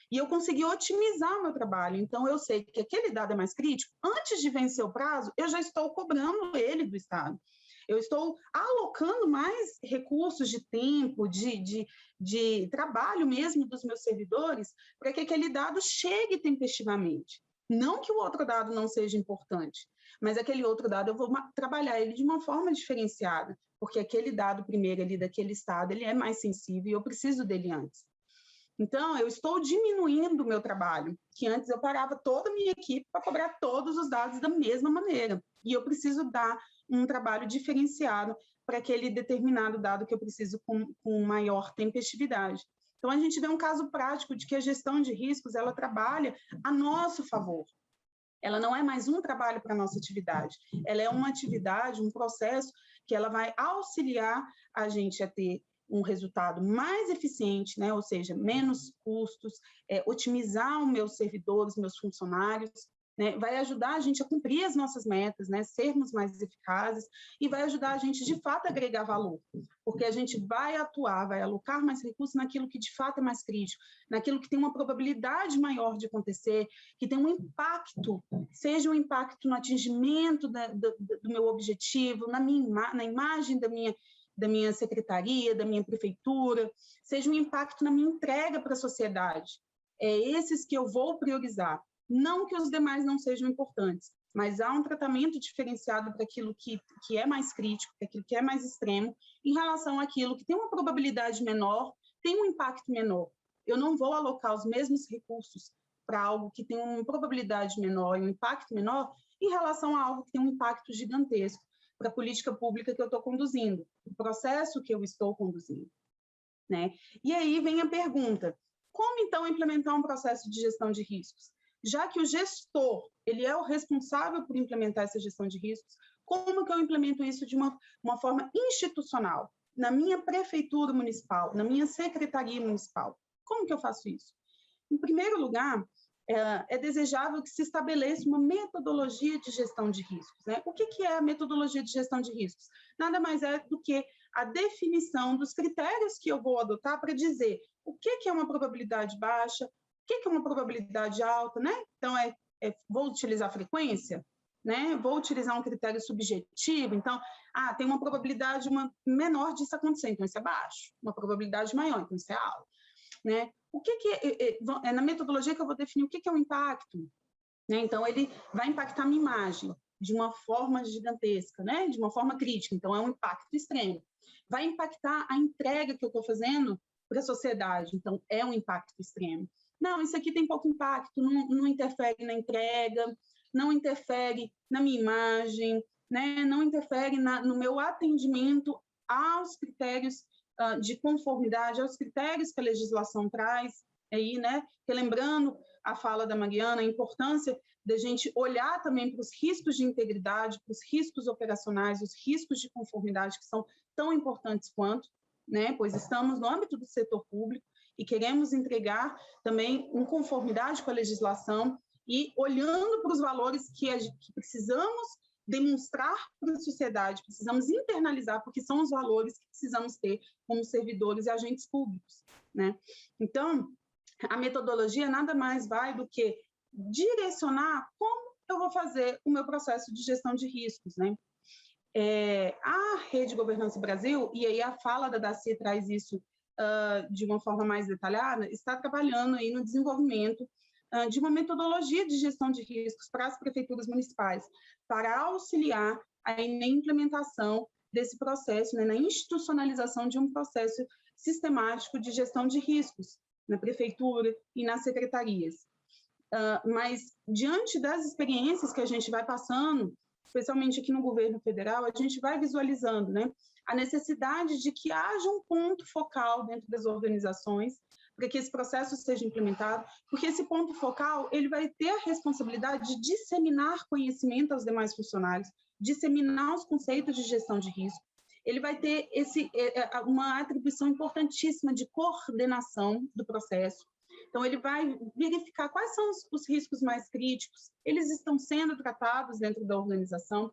e eu consegui otimizar o meu trabalho. Então, eu sei que aquele dado é mais crítico, antes de vencer o prazo, eu já estou cobrando ele do Estado. Eu estou alocando mais recursos de tempo, de trabalho mesmo dos meus servidores, para que aquele dado chegue tempestivamente. Não que o outro dado não seja importante, mas aquele outro dado eu vou trabalhar ele de uma forma diferenciada, porque aquele dado primeiro ali daquele estado, ele é mais sensível e eu preciso dele antes. Então, eu estou diminuindo o meu trabalho, que antes eu parava toda a minha equipe para cobrar todos os dados da mesma maneira. E eu preciso dar um trabalho diferenciado para aquele determinado dado que eu preciso com maior tempestividade. Então, a gente vê um caso prático de que a gestão de riscos, ela trabalha a nosso favor. Ela não é mais um trabalho para a nossa atividade, ela é uma atividade, um processo que ela vai auxiliar a gente a ter um resultado mais eficiente, né? Ou seja, menos custos, otimizar os meus servidores, meus funcionários, né? Vai ajudar a gente a cumprir as nossas metas, né? Sermos mais eficazes e vai ajudar a gente, de fato, a agregar valor, porque a gente vai atuar, vai alocar mais recursos naquilo que, de fato, é mais crítico, naquilo que tem uma probabilidade maior de acontecer, que tem um impacto, seja um impacto no atingimento do meu objetivo, na imagem da minha secretaria, da minha prefeitura, seja um impacto na minha entrega para a sociedade. É esses que eu vou priorizar. Não que os demais não sejam importantes, mas há um tratamento diferenciado para aquilo que é mais crítico, para aquilo que é mais extremo, em relação àquilo que tem uma probabilidade menor, tem um impacto menor. Eu não vou alocar os mesmos recursos para algo que tem uma probabilidade menor e um impacto menor, em relação a algo que tem um impacto gigantesco para a política pública que eu estou conduzindo, o processo que eu estou conduzindo, né? E aí vem a pergunta, como então implementar um processo de gestão de riscos? Já que o gestor, ele é o responsável por implementar essa gestão de riscos, como que eu implemento isso de uma forma institucional? Na minha prefeitura municipal, na minha secretaria municipal, como que eu faço isso? Em primeiro lugar, é desejável que se estabeleça uma metodologia de gestão de riscos, né? O que é a metodologia de gestão de riscos? Nada mais é do que a definição dos critérios que eu vou adotar para dizer o que é uma probabilidade baixa, o que é uma probabilidade alta, né? Então, vou utilizar frequência, né? Vou utilizar um critério subjetivo, então, tem uma probabilidade menor disso acontecer, então isso é baixo, uma probabilidade maior, então isso é alto, né? O que é na metodologia que eu vou definir o que é o impacto, né? Então, ele vai impactar a minha imagem de uma forma gigantesca, né? De uma forma crítica, então é um impacto extremo. Vai impactar a entrega que eu estou fazendo para a sociedade, então é um impacto extremo. Não, isso aqui tem pouco impacto, não interfere na entrega, não interfere na minha imagem, né? Não interfere no meu atendimento aos critérios de conformidade, aos critérios que a legislação traz, aí, né? Relembrando a fala da Mariana, a importância da gente olhar também para os riscos de integridade, para os riscos operacionais, os riscos de conformidade, que são tão importantes quanto, né? Pois estamos no âmbito do setor público e queremos entregar também em conformidade com a legislação e olhando para os valores que precisamos demonstrar para a sociedade, precisamos internalizar, porque são os valores que precisamos ter como servidores e agentes públicos, né? Então, a metodologia nada mais vai do que direcionar como eu vou fazer o meu processo de gestão de riscos, né? A Rede Governança Brasil, e aí a fala da Daci traz isso de uma forma mais detalhada, está trabalhando aí no desenvolvimento de uma metodologia de gestão de riscos para as prefeituras municipais, para auxiliar aí na implementação desse processo, né, na institucionalização de um processo sistemático de gestão de riscos na prefeitura e nas secretarias. Mas, diante das experiências que a gente vai passando, especialmente aqui no governo federal, a gente vai visualizando, né, a necessidade de que haja um ponto focal dentro das organizações para que esse processo seja implementado, porque esse ponto focal ele vai ter a responsabilidade de disseminar conhecimento aos demais funcionários, disseminar os conceitos de gestão de risco. Ele vai ter uma atribuição importantíssima de coordenação do processo. Então, ele vai verificar quais são os riscos mais críticos, eles estão sendo tratados dentro da organização,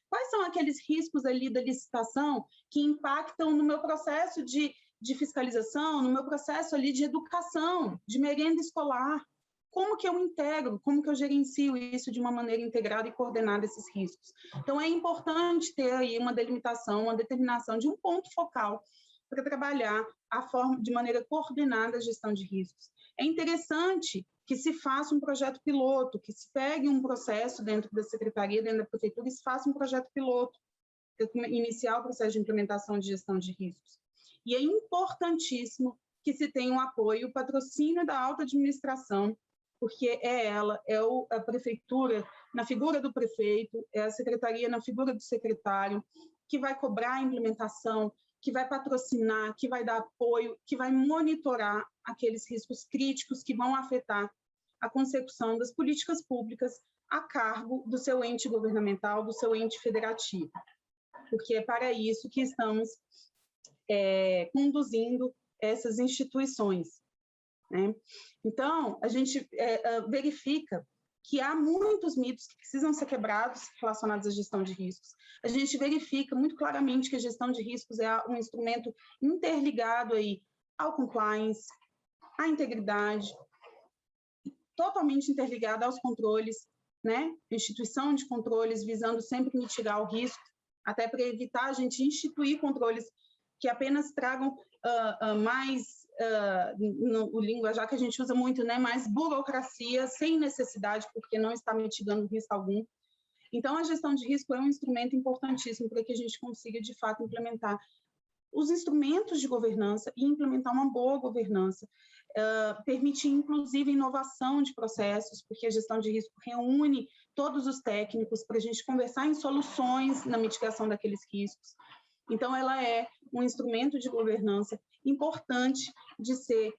quais são aqueles riscos ali da licitação que impactam no meu processo de fiscalização, no meu processo ali de educação, de merenda escolar. Como que eu integro, como que eu gerencio isso de uma maneira integrada e coordenada esses riscos? Então, é importante ter aí uma delimitação, uma determinação de um ponto focal para trabalhar de maneira coordenada a gestão de riscos. É interessante que se faça um projeto piloto, que se pegue um processo dentro da secretaria, dentro da prefeitura, e se faça um projeto piloto, para iniciar o processo de implementação de gestão de riscos. E é importantíssimo que se tenha um apoio, o patrocínio da alta administração, porque a prefeitura, na figura do prefeito, é a secretaria na figura do secretário, que vai cobrar a implementação, que vai patrocinar, que vai dar apoio, que vai monitorar aqueles riscos críticos que vão afetar a consecução das políticas públicas a cargo do seu ente governamental, do seu ente federativo. Porque é para isso que estamos conduzindo essas instituições, né? Então, a gente verifica que há muitos mitos que precisam ser quebrados relacionados à gestão de riscos. A gente verifica muito claramente que a gestão de riscos é um instrumento interligado aí ao compliance, à integridade, totalmente interligado aos controles, né? Instituição de controles visando sempre mitigar o risco, até para evitar a gente instituir controles que apenas tragam no linguajar que a gente usa muito, né, mais burocracia, sem necessidade, porque não está mitigando risco algum. Então, a gestão de risco é um instrumento importantíssimo para que a gente consiga, de fato, implementar os instrumentos de governança e implementar uma boa governança. Permite, inclusive, inovação de processos, porque a gestão de risco reúne todos os técnicos para a gente conversar em soluções na mitigação daqueles riscos. Então, ela é um instrumento de governança importante de ser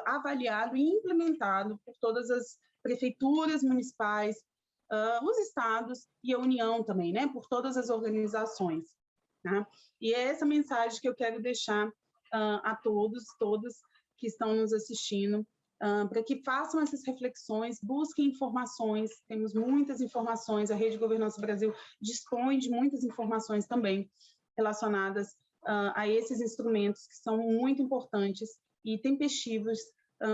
avaliado e implementado por todas as prefeituras municipais, os estados e a União também, né, por todas as organizações. Tá? E é essa mensagem que eu quero deixar a todos, todas que estão nos assistindo, para que façam essas reflexões, busquem informações, temos muitas informações, a Rede Governança Brasil dispõe de muitas informações também relacionadas a esses instrumentos que são muito importantes e tempestivos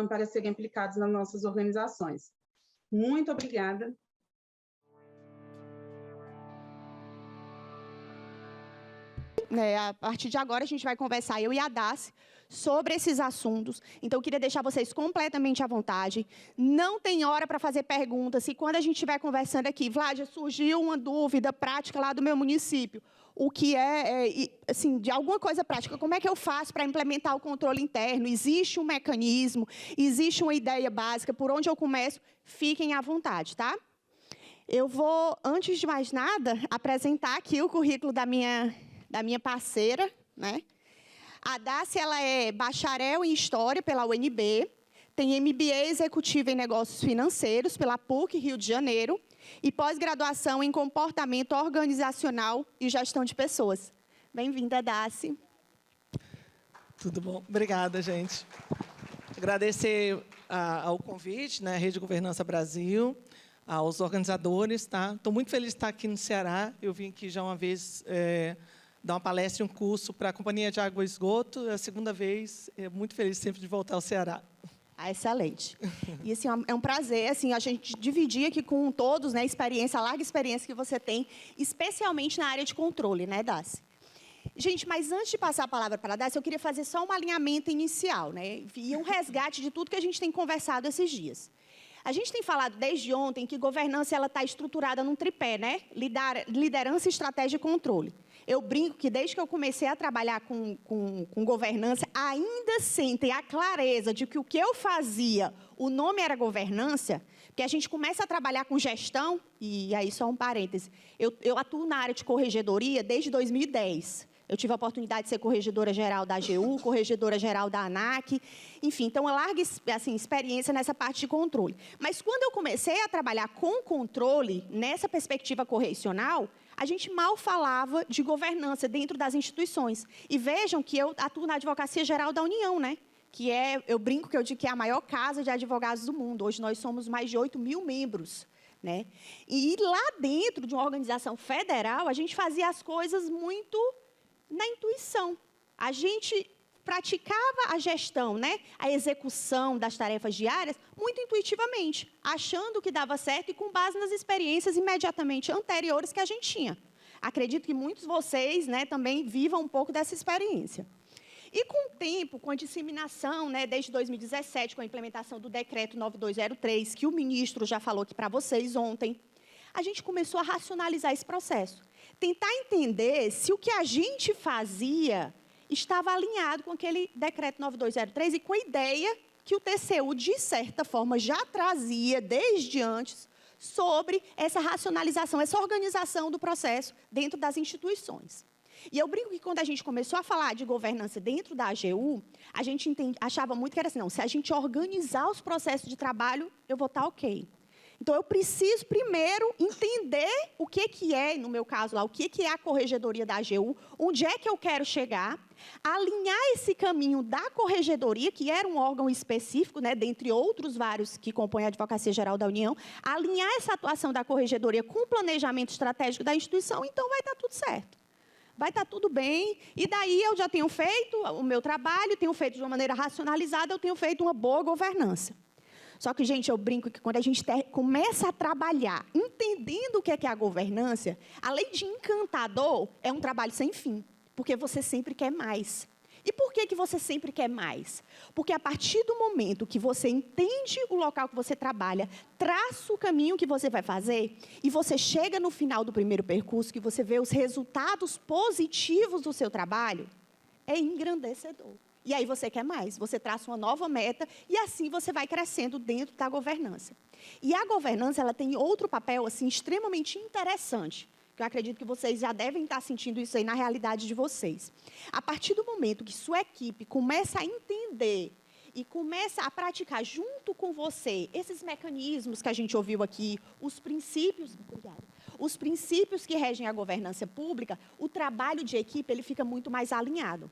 para serem aplicados nas nossas organizações. Muito obrigada. né, a partir de agora, a gente vai conversar, eu e a Daci, sobre esses assuntos. Então, eu queria deixar vocês completamente à vontade. Não tem hora para fazer perguntas. E quando a gente estiver conversando aqui, Vládia, surgiu uma dúvida prática lá do meu município. O que assim, de alguma coisa prática, como é que eu faço para implementar o controle interno? Existe um mecanismo, existe uma ideia básica, por onde eu começo? Fiquem à vontade, tá? Eu vou, antes de mais nada, apresentar aqui o currículo da minha parceira, né? A Daci, ela é bacharel em História pela UNB, tem MBA Executivo em Negócios Financeiros pela PUC Rio de Janeiro e pós-graduação em Comportamento Organizacional e Gestão de Pessoas. Bem-vinda, Daci. Tudo bom? Obrigada, gente. Agradecer ao convite, né, Rede Governança Brasil, aos organizadores. Estou muito feliz de estar aqui no Ceará. Eu vim aqui já uma vez dar uma palestra e um curso para a Companhia de Água e Esgoto. É a segunda vez. Muito feliz sempre de voltar ao Ceará. Excelente. E assim, é um prazer assim, a gente dividir aqui com todos, né, a larga experiência que você tem, especialmente na área de controle, né, Daci? Gente, mas antes de passar a palavra para a Daci, eu queria fazer só um alinhamento inicial, né, e um resgate de tudo que a gente tem conversado esses dias. A gente tem falado desde ontem que governança está estruturada num tripé, né? Liderança, estratégia e controle. Eu brinco que desde que eu comecei a trabalhar com governança, ainda sem ter a clareza de que o que eu fazia, o nome era governança, porque a gente começa a trabalhar com gestão, e aí só um parêntese, eu atuo na área de corregedoria desde 2010. Eu tive a oportunidade de ser corregedora-geral da AGU, corregedora-geral da ANAC, enfim, então, uma larga assim, experiência nessa parte de controle. Mas, quando eu comecei a trabalhar com controle, nessa perspectiva correcional, a gente mal falava de governança dentro das instituições. E vejam que eu atuo na Advocacia Geral da União, né? Que eu brinco que eu digo que é a maior casa de advogados do mundo. Hoje, nós somos mais de 8 mil membros. Né? E lá dentro de uma organização federal, a gente fazia as coisas muito na intuição. A gente praticava a gestão, né, a execução das tarefas diárias muito intuitivamente, achando que dava certo e com base nas experiências imediatamente anteriores que a gente tinha. Acredito que muitos de vocês, né, também vivam um pouco dessa experiência. E com o tempo, com a disseminação, né, desde 2017, com a implementação do decreto 9203, que o ministro já falou aqui para vocês ontem, a gente começou a racionalizar esse processo. Tentar entender se o que a gente fazia estava alinhado com aquele decreto 9203 e com a ideia que o TCU, de certa forma, já trazia desde antes sobre essa racionalização, essa organização do processo dentro das instituições. E eu brinco que quando a gente começou a falar de governança dentro da AGU, a gente achava muito que era assim, não, se a gente organizar os processos de trabalho, eu vou estar ok. Então, eu preciso, primeiro, entender o que é, no meu caso, lá, o que é a corregedoria da AGU, onde é que eu quero chegar, alinhar esse caminho da corregedoria, que era um órgão específico, né, dentre outros vários que compõem a Advocacia Geral da União, alinhar essa atuação da corregedoria com o planejamento estratégico da instituição, então vai estar tudo certo. Vai estar tudo bem, e daí eu já tenho feito o meu trabalho, tenho feito de uma maneira racionalizada, eu tenho feito uma boa governança. Só que, gente, eu brinco que quando a gente começa a trabalhar entendendo o que é a governança, além de encantador, é um trabalho sem fim, porque você sempre quer mais. E por que você sempre quer mais? Porque a partir do momento que você entende o local que você trabalha, traça o caminho que você vai fazer, e você chega no final do primeiro percurso, que você vê os resultados positivos do seu trabalho, é engrandecedor. E aí você quer mais, você traça uma nova meta e assim você vai crescendo dentro da governança. E a governança, ela tem outro papel assim, extremamente interessante, que eu acredito que vocês já devem estar sentindo isso aí na realidade de vocês. A partir do momento que sua equipe começa a entender e começa a praticar junto com você esses mecanismos que a gente ouviu aqui, os princípios que regem a governança pública, o trabalho de equipe ele fica muito mais alinhado.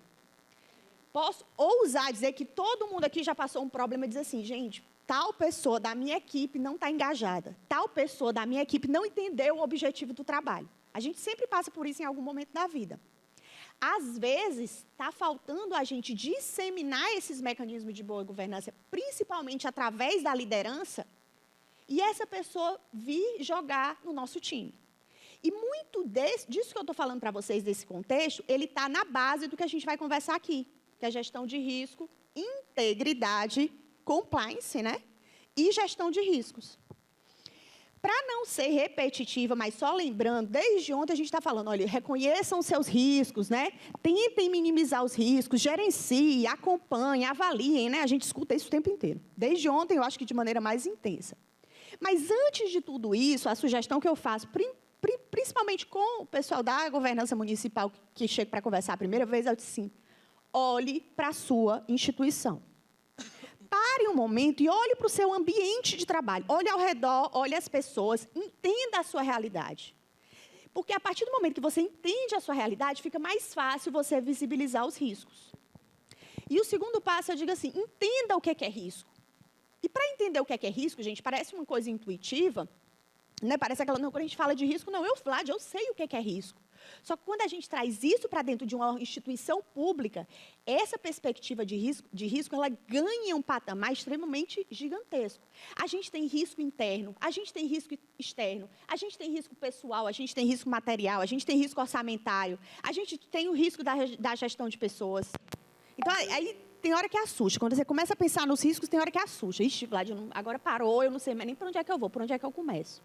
Posso ousar dizer que todo mundo aqui já passou um problema e diz assim, gente, tal pessoa da minha equipe não está engajada, tal pessoa da minha equipe não entendeu o objetivo do trabalho. A gente sempre passa por isso em algum momento da vida. Às vezes, está faltando a gente disseminar esses mecanismos de boa governança, principalmente através da liderança, e essa pessoa vir jogar no nosso time. E muito disso que eu estou falando para vocês, desse contexto, ele está na base do que a gente vai conversar aqui, que é gestão de risco, integridade, compliance, né? E gestão de riscos. Para não ser repetitiva, mas só lembrando, desde ontem a gente está falando, olha, reconheçam os seus riscos, né? Tentem minimizar os riscos, gerenciem, acompanhem, avaliem, né? A gente escuta isso o tempo inteiro. Desde ontem, eu acho que de maneira mais intensa. Mas antes de tudo isso, a sugestão que eu faço, principalmente com o pessoal da governança municipal que chega para conversar a primeira vez, eu disse assim, olhe para a sua instituição. Pare um momento e olhe para o seu ambiente de trabalho. Olhe ao redor, olhe as pessoas, entenda a sua realidade. Porque a partir do momento que você entende a sua realidade, fica mais fácil você visibilizar os riscos. E o segundo passo, eu digo assim, entenda o que é risco. E para entender o que é risco, gente, parece uma coisa intuitiva, né? Parece aquela, não, quando a gente fala de risco, não, Flávia, eu sei o que é risco. Só que quando a gente traz isso para dentro de uma instituição pública, essa perspectiva de risco, ela ganha um patamar extremamente gigantesco. A gente tem risco interno, a gente tem risco externo, a gente tem risco pessoal, a gente tem risco material, a gente tem risco orçamentário, a gente tem o risco da gestão de pessoas. Então, aí tem hora que assusta. Quando você começa a pensar nos riscos, tem hora que assusta. Ixi, Vlad, agora parou, eu não sei mais nem para onde é que eu vou, por onde é que eu começo.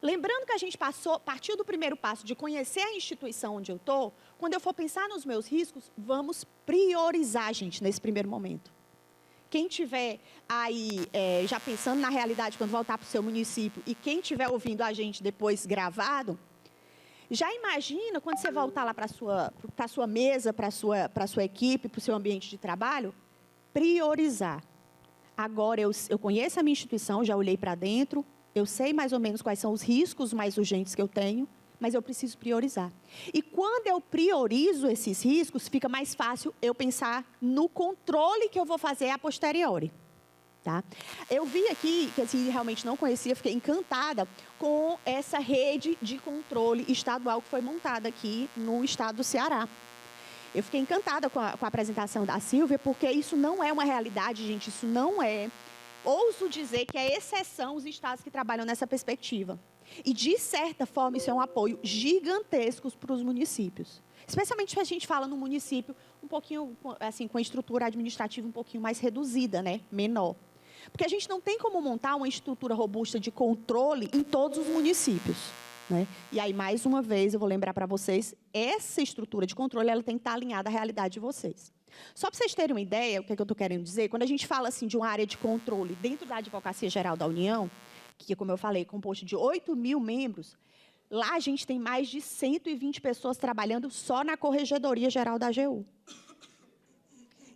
Lembrando que a gente partiu do primeiro passo de conhecer a instituição onde eu estou, quando eu for pensar nos meus riscos, vamos priorizar, gente, nesse primeiro momento. Quem estiver aí já pensando na realidade quando voltar para o seu município e quem estiver ouvindo a gente depois gravado, já imagina quando você voltar lá para a sua mesa, para a sua equipe, para o seu ambiente de trabalho, priorizar. Agora eu conheço a minha instituição, já olhei para dentro, eu sei mais ou menos quais são os riscos mais urgentes que eu tenho, mas eu preciso priorizar. E quando eu priorizo esses riscos, fica mais fácil eu pensar no controle que eu vou fazer a posteriori. Tá? Eu vi aqui, que assim, realmente não conhecia, fiquei encantada com essa rede de controle estadual que foi montada aqui no estado do Ceará. Eu fiquei encantada com a apresentação da Silvia, porque isso não é uma realidade, gente, isso não é... Ouso dizer que é exceção os estados que trabalham nessa perspectiva. E, de certa forma, isso é um apoio gigantesco para os municípios. Especialmente se a gente fala num município um pouquinho, assim, com a estrutura administrativa um pouquinho mais reduzida, né? Menor. Porque a gente não tem como montar uma estrutura robusta de controle em todos os municípios. Né? E aí, mais uma vez, eu vou lembrar para vocês, essa estrutura de controle ela tem que estar alinhada à realidade de vocês. Só para vocês terem uma ideia, o que eu estou querendo dizer, quando a gente fala assim, de uma área de controle dentro da Advocacia Geral da União, que, como eu falei, é composto de 8.000 membros, lá a gente tem mais de 120 pessoas trabalhando só na Corregedoria Geral da AGU.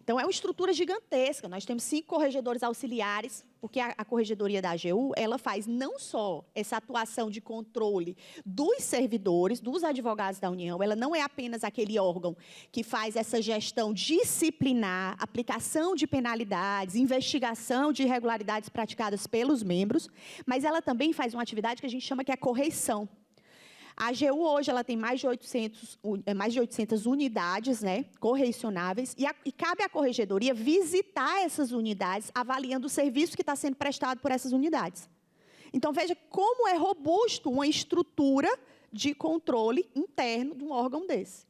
Então, é uma estrutura gigantesca. Nós temos 5 corregedores auxiliares, porque a Corregedoria da AGU, ela faz não só essa atuação de controle dos servidores, dos advogados da União, ela não é apenas aquele órgão que faz essa gestão disciplinar, aplicação de penalidades, investigação de irregularidades praticadas pelos membros, mas ela também faz uma atividade que a gente chama que é a correição. A AGU hoje ela tem mais de 800 unidades, né, correcionáveis, e cabe à Corregedoria visitar essas unidades, avaliando o serviço que está sendo prestado por essas unidades. Então, veja como é robusto uma estrutura de controle interno de um órgão desse.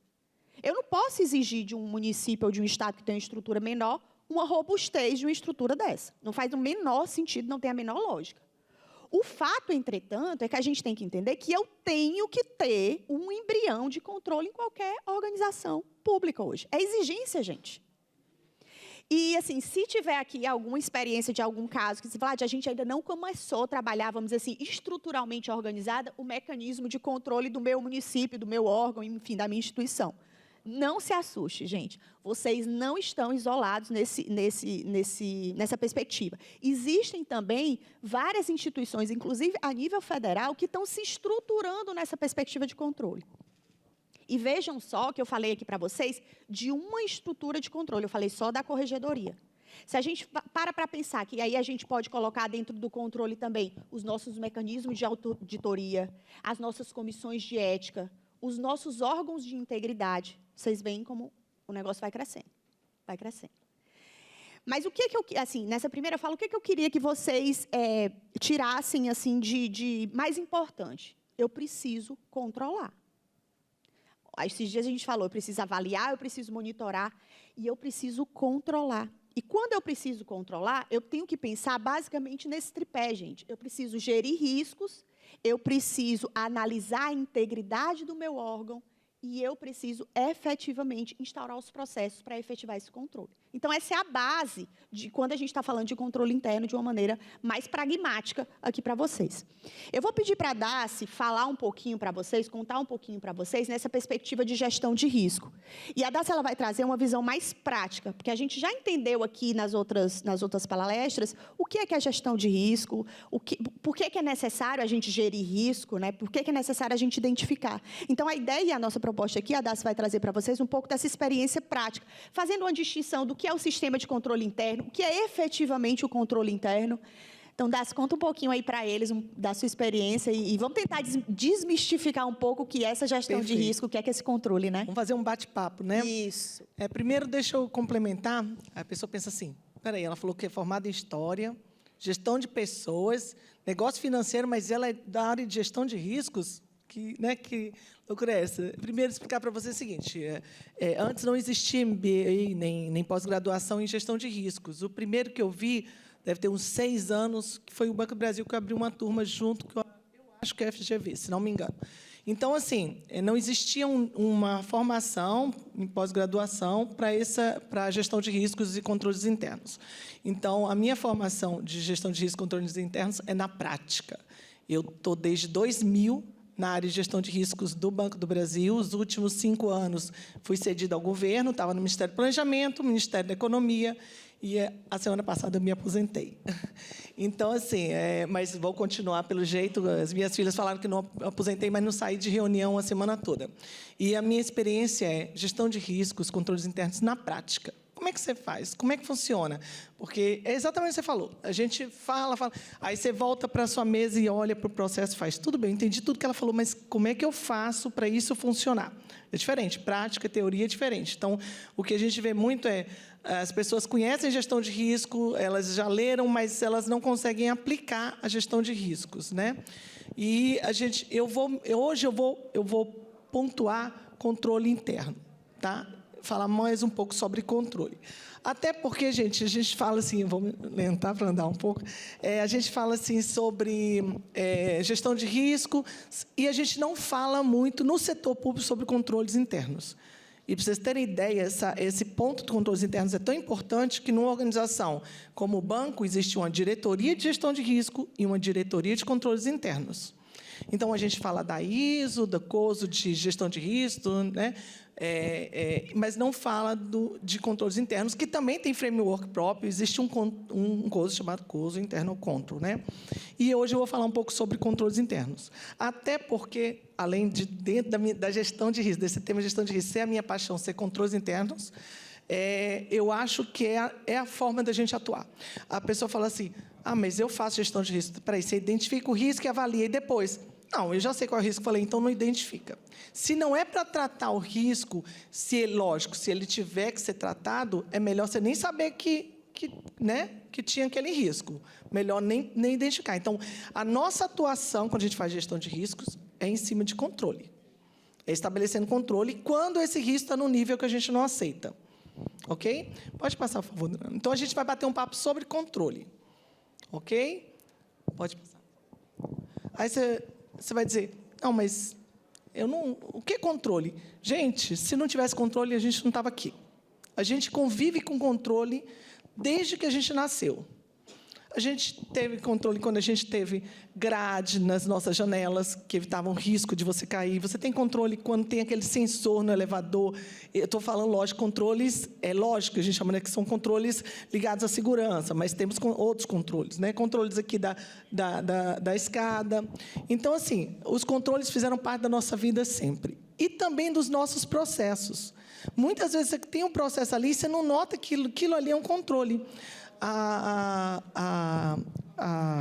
Eu não posso exigir de um município ou de um estado que tem uma estrutura menor uma robustez de uma estrutura dessa. Não faz o menor sentido, não tem a menor lógica. O fato, entretanto, é que a gente tem que entender que eu tenho que ter um embrião de controle em qualquer organização pública hoje. É exigência, gente. E, assim, se tiver aqui alguma experiência de algum caso que se fala, a gente ainda não começou a trabalhar, vamos dizer assim, estruturalmente organizada, o mecanismo de controle do meu município, do meu órgão, enfim, da minha instituição. Não se assuste, gente. Vocês não estão isolados nessa perspectiva. Existem também várias instituições, inclusive a nível federal, que estão se estruturando nessa perspectiva de controle. E vejam só que eu falei aqui para vocês de uma estrutura de controle. Eu falei só da Corregedoria. Se a gente para pensar que aí a gente pode colocar dentro do controle também os nossos mecanismos de auditoria, as nossas comissões de ética, os nossos órgãos de integridade, vocês veem como o negócio vai crescendo. Vai crescendo. Mas o que eu, assim, nessa primeira fala, o que eu queria que vocês tirassem assim de mais importante? eu preciso controlar. Esses dias a gente falou, eu preciso avaliar, eu preciso monitorar e eu preciso controlar. E quando eu preciso controlar, eu tenho que pensar basicamente nesse tripé, gente. Eu preciso gerir riscos, eu preciso analisar a integridade do meu órgão e eu preciso efetivamente instaurar os processos para efetivar esse controle. Então, essa é a base de quando a gente está falando de controle interno de uma maneira mais pragmática aqui para vocês. Eu vou pedir para a Daci falar um pouquinho para vocês, contar um pouquinho para vocês nessa perspectiva de gestão de risco. E a Daci ela vai trazer uma visão mais prática, porque a gente já entendeu aqui nas outras palestras o que é gestão de risco, por que é necessário a gente gerir risco, né? Por que é necessário a gente identificar. Então, a ideia e a nossa proposta aqui, a Daci vai trazer para vocês um pouco dessa experiência prática, fazendo uma distinção do que é o sistema de controle interno, o que é efetivamente o controle interno. Então, Daci, conta um pouquinho aí para eles da sua experiência e vamos tentar desmistificar um pouco o que é essa gestão de risco, o que é esse controle, né? Vamos fazer um bate-papo, né? Isso. Primeiro, deixa eu complementar. A pessoa pensa assim, peraí, ela falou que é formada em História, gestão de pessoas, negócio financeiro, mas ela é da área de gestão de riscos? Que loucura é essa? Primeiro, explicar para você o seguinte, antes não existia MBA nem pós-graduação em gestão de riscos. O primeiro que eu vi, deve ter uns 6 anos, que foi o Banco do Brasil que abriu uma turma junto, que eu acho que é a FGV, se não me engano. Então, assim, não existia uma formação em pós-graduação para a gestão de riscos e controles internos. Então, a minha formação de gestão de riscos e controles internos é na prática. Eu estou desde 2000 na área de gestão de riscos do Banco do Brasil. Os últimos 5 anos fui cedida ao governo, estava no Ministério do Planejamento, Ministério da Economia, e a semana passada eu me aposentei. Então, assim, mas vou continuar pelo jeito. As minhas filhas falaram que não aposentei, mas não saí de reunião a semana toda. E a minha experiência é gestão de riscos, controles internos na prática. Como é que você faz? Como é que funciona? Porque é exatamente o que você falou. A gente fala, aí você volta para a sua mesa e olha para o processo e faz. Tudo bem, entendi tudo que ela falou, mas como é que eu faço para isso funcionar? É diferente. Prática, teoria é diferente. Então, o que a gente vê muito é as pessoas conhecem gestão de risco, elas já leram, mas elas não conseguem aplicar a gestão de riscos, né? E hoje eu vou pontuar controle interno, tá? Falar mais um pouco sobre controle. Até porque, gente, a gente fala assim, vou me lentar para andar um pouco, a gente fala assim sobre gestão de risco e a gente não fala muito no setor público sobre controles internos. E, para vocês terem ideia, esse ponto de controles internos é tão importante que, numa organização como o banco, existe uma diretoria de gestão de risco e uma diretoria de controles internos. Então, a gente fala da ISO, da COSO de gestão de risco, né? Mas não fala de controles internos, que também tem framework próprio. Existe um COSO chamado COSO Internal Control, né? E hoje eu vou falar um pouco sobre controles internos. Até porque, além de dentro da gestão de risco, desse tema de gestão de risco, ser a minha paixão, ser controles internos, eu acho que é a forma da gente atuar. A pessoa fala assim, mas eu faço gestão de risco. Peraí, você identifica o risco e avalia, e depois... Não, eu já sei qual é o risco, falei, então não identifica. Se não é para tratar o risco, lógico, se ele tiver que ser tratado, é melhor você nem saber que tinha aquele risco. Melhor nem identificar. Então, a nossa atuação, quando a gente faz gestão de riscos, é em cima de controle. É estabelecendo controle quando esse risco está no nível que a gente não aceita. Ok? Pode passar, por favor. Então, a gente vai bater um papo sobre controle. Ok? Pode passar. Aí você vai dizer, não, mas o que é controle? Gente, se não tivesse controle, a gente não estava aqui. A gente convive com controle desde que a gente nasceu. A gente teve controle quando a gente teve grade nas nossas janelas, que evitavam o risco de você cair. Você tem controle quando tem aquele sensor no elevador. Eu estou falando, lógico, controles, lógico, a gente chama que são controles ligados à segurança, mas temos outros controles, né? Controles aqui da escada. Então, assim, os controles fizeram parte da nossa vida sempre. E também dos nossos processos. Muitas vezes você tem um processo ali e você não nota que aquilo ali é um controle. A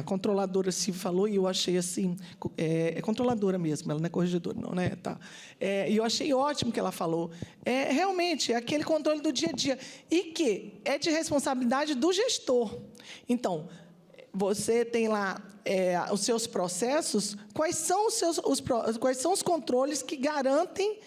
controladora se falou e eu achei assim, controladora mesmo, ela não é corregedora, não, né? Tá. E eu achei ótimo que ela falou. Realmente, é aquele controle do dia a dia e que é de responsabilidade do gestor. Então, você tem lá os seus processos, quais são os controles que garantem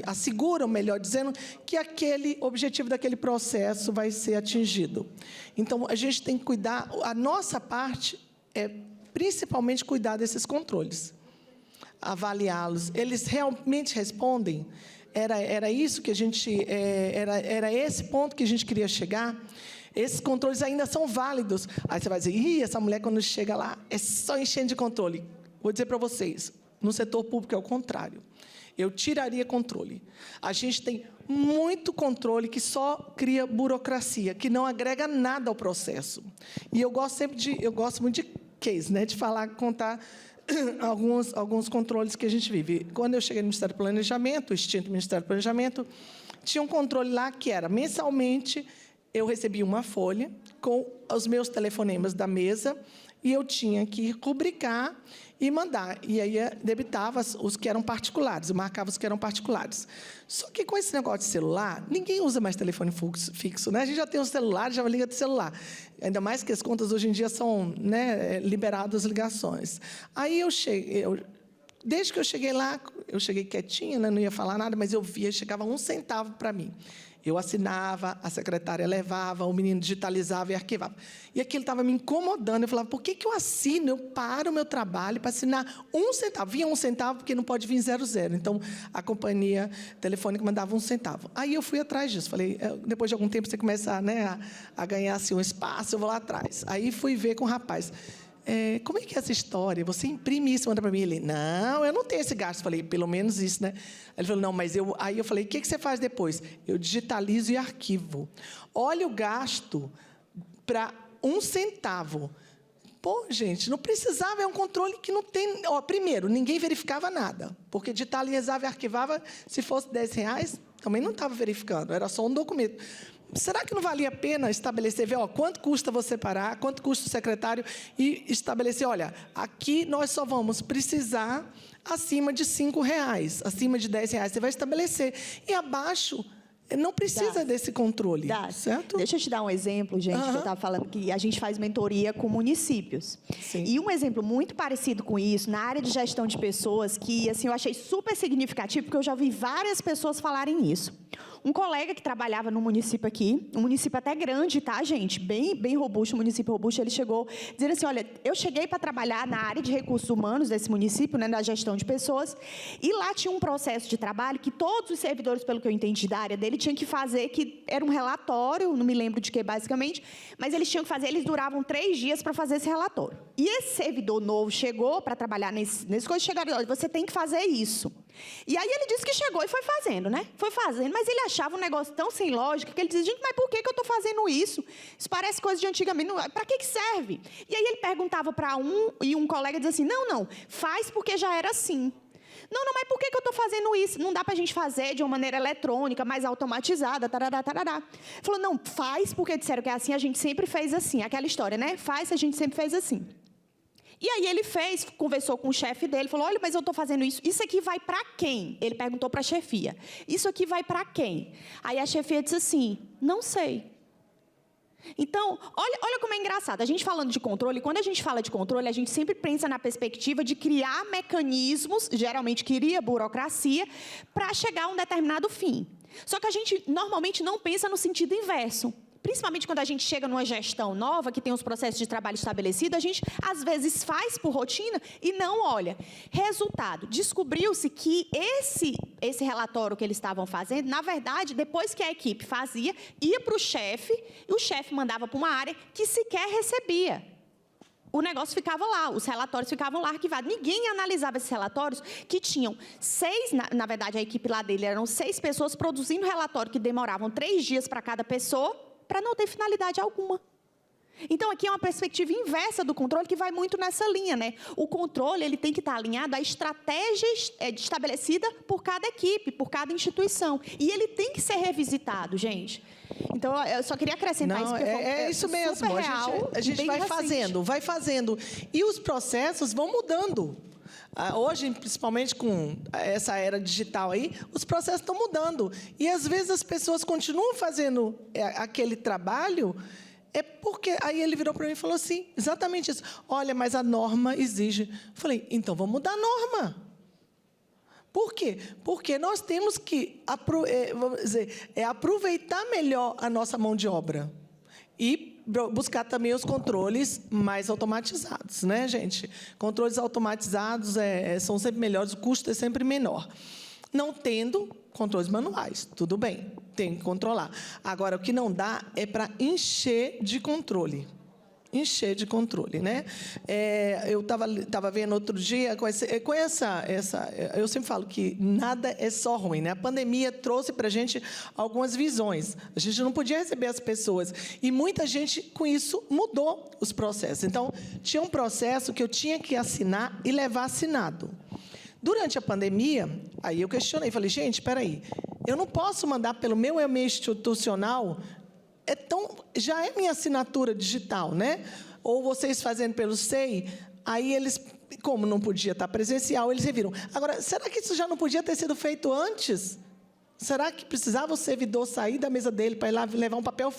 asseguram, melhor dizendo, que aquele objetivo daquele processo vai ser atingido. Então, a gente tem que cuidar, a nossa parte é principalmente cuidar desses controles, avaliá-los. Eles realmente respondem? Era isso que a gente, era esse ponto que a gente queria chegar? Esses controles ainda são válidos. Aí você vai dizer, essa mulher, quando chega lá, é só enchendo de controle. Vou dizer para vocês, no setor público é o contrário. Eu tiraria controle. A gente tem muito controle que só cria burocracia, que não agrega nada ao processo. E eu gosto muito de case, né, de contar alguns controles que a gente vive. Quando eu cheguei no Ministério do Planejamento, o extinto Ministério do Planejamento, tinha um controle lá que era, mensalmente, eu recebia uma folha com os meus telefonemas da mesa e eu tinha que rubricar e mandar. E aí debitava os que eram particulares, eu marcava os que eram particulares. Só que com esse negócio de celular, ninguém usa mais telefone fixo, né? A gente já tem um celular, já liga do celular. Ainda mais que as contas hoje em dia são, né, liberadas as ligações. Aí desde que eu cheguei lá, eu cheguei quietinha, né, não ia falar nada, mas eu via, chegava 1 centavo para mim. Eu assinava, a secretária levava, o menino digitalizava e arquivava. E aquilo estava me incomodando. Eu falava, por que eu assino? Eu paro o meu trabalho para assinar 1 centavo. Vinha 1 centavo porque não pode vir 00. Então, a companhia telefônica mandava 1 centavo. Aí eu fui atrás disso. Falei, depois de algum tempo, você começa, né, a ganhar assim, um espaço, eu vou lá atrás. Aí fui ver com o rapaz. Como é que é essa história? Você imprime isso, manda para mim. Ele, não, eu não tenho esse gasto. Falei, pelo menos isso, né? Ele falou, não, mas eu... Aí eu falei, o que você faz depois? Eu digitalizo e arquivo. Olha o gasto para 1 centavo. Pô, gente, não precisava, é um controle que não tem... Primeiro, ninguém verificava nada, porque digitalizava e arquivava, se fosse R$10, também não estava verificando, era só um documento. Será que não valia a pena estabelecer, ver, quanto custa você parar, quanto custa o secretário, e estabelecer, olha, aqui nós só vamos precisar acima de R$5, acima de R$10, você vai estabelecer. E abaixo, não precisa desse controle, certo? Deixa eu te dar um exemplo, gente, que eu estava falando que a gente faz mentoria com municípios. Sim. E um exemplo muito parecido com isso, na área de gestão de pessoas, que assim, eu achei super significativo, porque eu já ouvi várias pessoas falarem isso. Um colega que trabalhava no município aqui, um município até grande, tá, gente? Bem robusto, um município robusto, ele chegou dizendo assim, olha, eu cheguei para trabalhar na área de recursos humanos desse município, né, na gestão de pessoas, e lá tinha um processo de trabalho que todos os servidores, pelo que eu entendi da área dele, tinham que fazer, que era um relatório, não me lembro de que basicamente, mas eles tinham que fazer, eles duravam 3 dias para fazer esse relatório. E esse servidor novo chegou para trabalhar nesse coisa, chegaram, olha, você tem que fazer isso. E aí ele disse que chegou e foi fazendo, né? Foi fazendo, mas ele achava um negócio tão sem lógica que ele dizia, gente, mas por que eu estou fazendo isso? Isso parece coisa de antigamente, para que serve? E aí ele perguntava para um colega dizia assim, não, faz porque já era assim. Não, mas por que eu estou fazendo isso? Não dá para a gente fazer de uma maneira eletrônica, mais automatizada, tarará. Ele falou, não, faz porque disseram que é assim, a gente sempre fez assim. Aquela história, né? Faz, a gente sempre fez assim. E aí ele conversou com o chefe dele, falou, olha, mas eu estou fazendo isso. Isso aqui vai para quem? Ele perguntou para a chefia. Isso aqui vai para quem? Aí a chefia disse assim, não sei. Então, olha como é engraçado. A gente falando de controle, quando a gente fala de controle, a gente sempre pensa na perspectiva de criar mecanismos, geralmente cria burocracia, para chegar a um determinado fim. Só que a gente normalmente não pensa no sentido inverso. Principalmente quando a gente chega numa gestão nova, que tem os processos de trabalho estabelecidos, a gente, às vezes, faz por rotina e não olha. Resultado, descobriu-se que esse relatório que eles estavam fazendo, na verdade, depois que a equipe fazia, ia para o chefe, e o chefe mandava para uma área que sequer recebia. O negócio ficava lá, os relatórios ficavam lá arquivados. Ninguém analisava esses relatórios, que tinham 6, na verdade, a equipe lá dele eram 6 pessoas produzindo relatório que demoravam 3 dias para cada pessoa, para não ter finalidade alguma. Então, aqui é uma perspectiva inversa do controle, que vai muito nessa linha, né? O controle, ele tem que estar alinhado à estratégia estabelecida por cada equipe, por cada instituição. E ele tem que ser revisitado, gente. Então, eu só queria acrescentar isso. É isso mesmo. A gente vai fazendo. E os processos vão mudando. Hoje, principalmente com essa era digital aí, os processos estão mudando. E, às vezes, as pessoas continuam fazendo aquele trabalho É porque... Aí ele virou para mim e falou assim, exatamente isso. Olha, mas a norma exige. Eu falei, então vamos mudar a norma. Por quê? Porque nós temos que vamos dizer, aproveitar melhor a nossa mão de obra. E buscar também os controles mais automatizados, né, gente? Controles automatizados são sempre melhores, o custo é sempre menor. Não tendo controles manuais, tudo bem, tem que controlar. Agora, o que não dá é para encher de controle. Encher de controle, né? Eu estava vendo outro dia com essa... Eu sempre falo que nada é só ruim, né? A pandemia trouxe para a gente algumas visões. A gente não podia receber as pessoas. E muita gente, com isso, mudou os processos. Então, tinha um processo que eu tinha que assinar e levar assinado. Durante a pandemia, aí eu questionei, falei, gente, espera aí, eu não posso mandar pelo meu e-mail institucional... já é minha assinatura digital, né? Ou vocês fazendo pelo SEI, aí eles, como não podia estar presencial, eles reviram. Agora, será que isso já não podia ter sido feito antes? Será que precisava o servidor sair da mesa dele para ir lá levar um papel,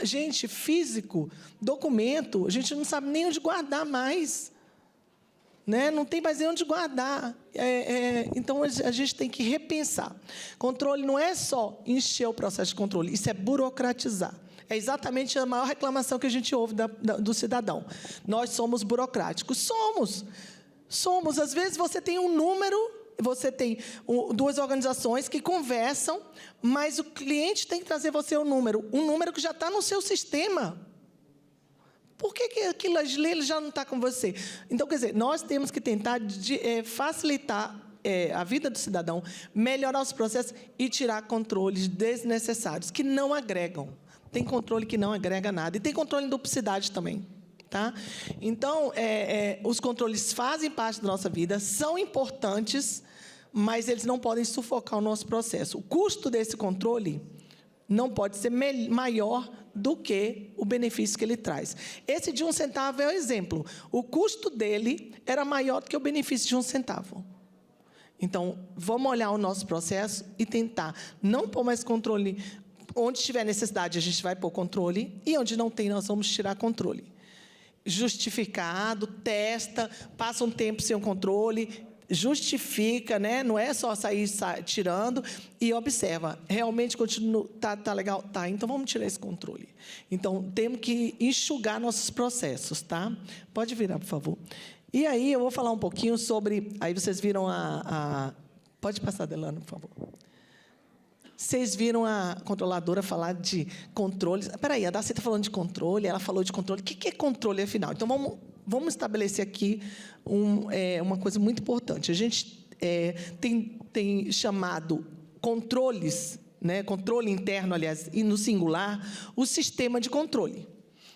gente, físico, documento, a gente não sabe nem onde guardar mais. Né? Não tem mais nem onde guardar. Então, a gente tem que repensar. Controle não é só encher o processo de controle, isso é burocratizar. É exatamente a maior reclamação que a gente ouve do cidadão. Nós somos burocráticos. Somos. Às vezes, você tem um número, você tem duas organizações que conversam, mas o cliente tem que trazer você um número que já está no seu sistema. Por que aquilo ali já não está com você? Então, quer dizer, nós temos que tentar facilitar a vida do cidadão, melhorar os processos e tirar controles desnecessários, que não agregam. Tem controle que não agrega nada. E tem controle em duplicidade também. Tá? Então, os controles fazem parte da nossa vida, são importantes, mas eles não podem sufocar o nosso processo. O custo desse controle não pode ser maior do que o benefício que ele traz. Esse de 1 centavo é o exemplo. O custo dele era maior do que o benefício de 1 centavo. Então, vamos olhar o nosso processo e tentar não pôr mais controle. Onde tiver necessidade, a gente vai pôr controle, e onde não tem, nós vamos tirar controle. Justificado, testa, passa um tempo sem o controle, justifica, né? Não é só sair tirando e observa. Realmente continua, tá legal? Tá, então vamos tirar esse controle. Então, temos que enxugar nossos processos, tá? Pode virar, por favor. E aí, eu vou falar um pouquinho sobre... Aí vocês viram Pode passar, Delano, por favor. Vocês viram a controladora falar de controles. Espera aí, a Darcy está falando de controle, ela falou de controle. O que é controle, afinal? Então, vamos estabelecer aqui uma coisa muito importante. A gente tem chamado controles, né, controle interno, aliás, e no singular, o sistema de controle,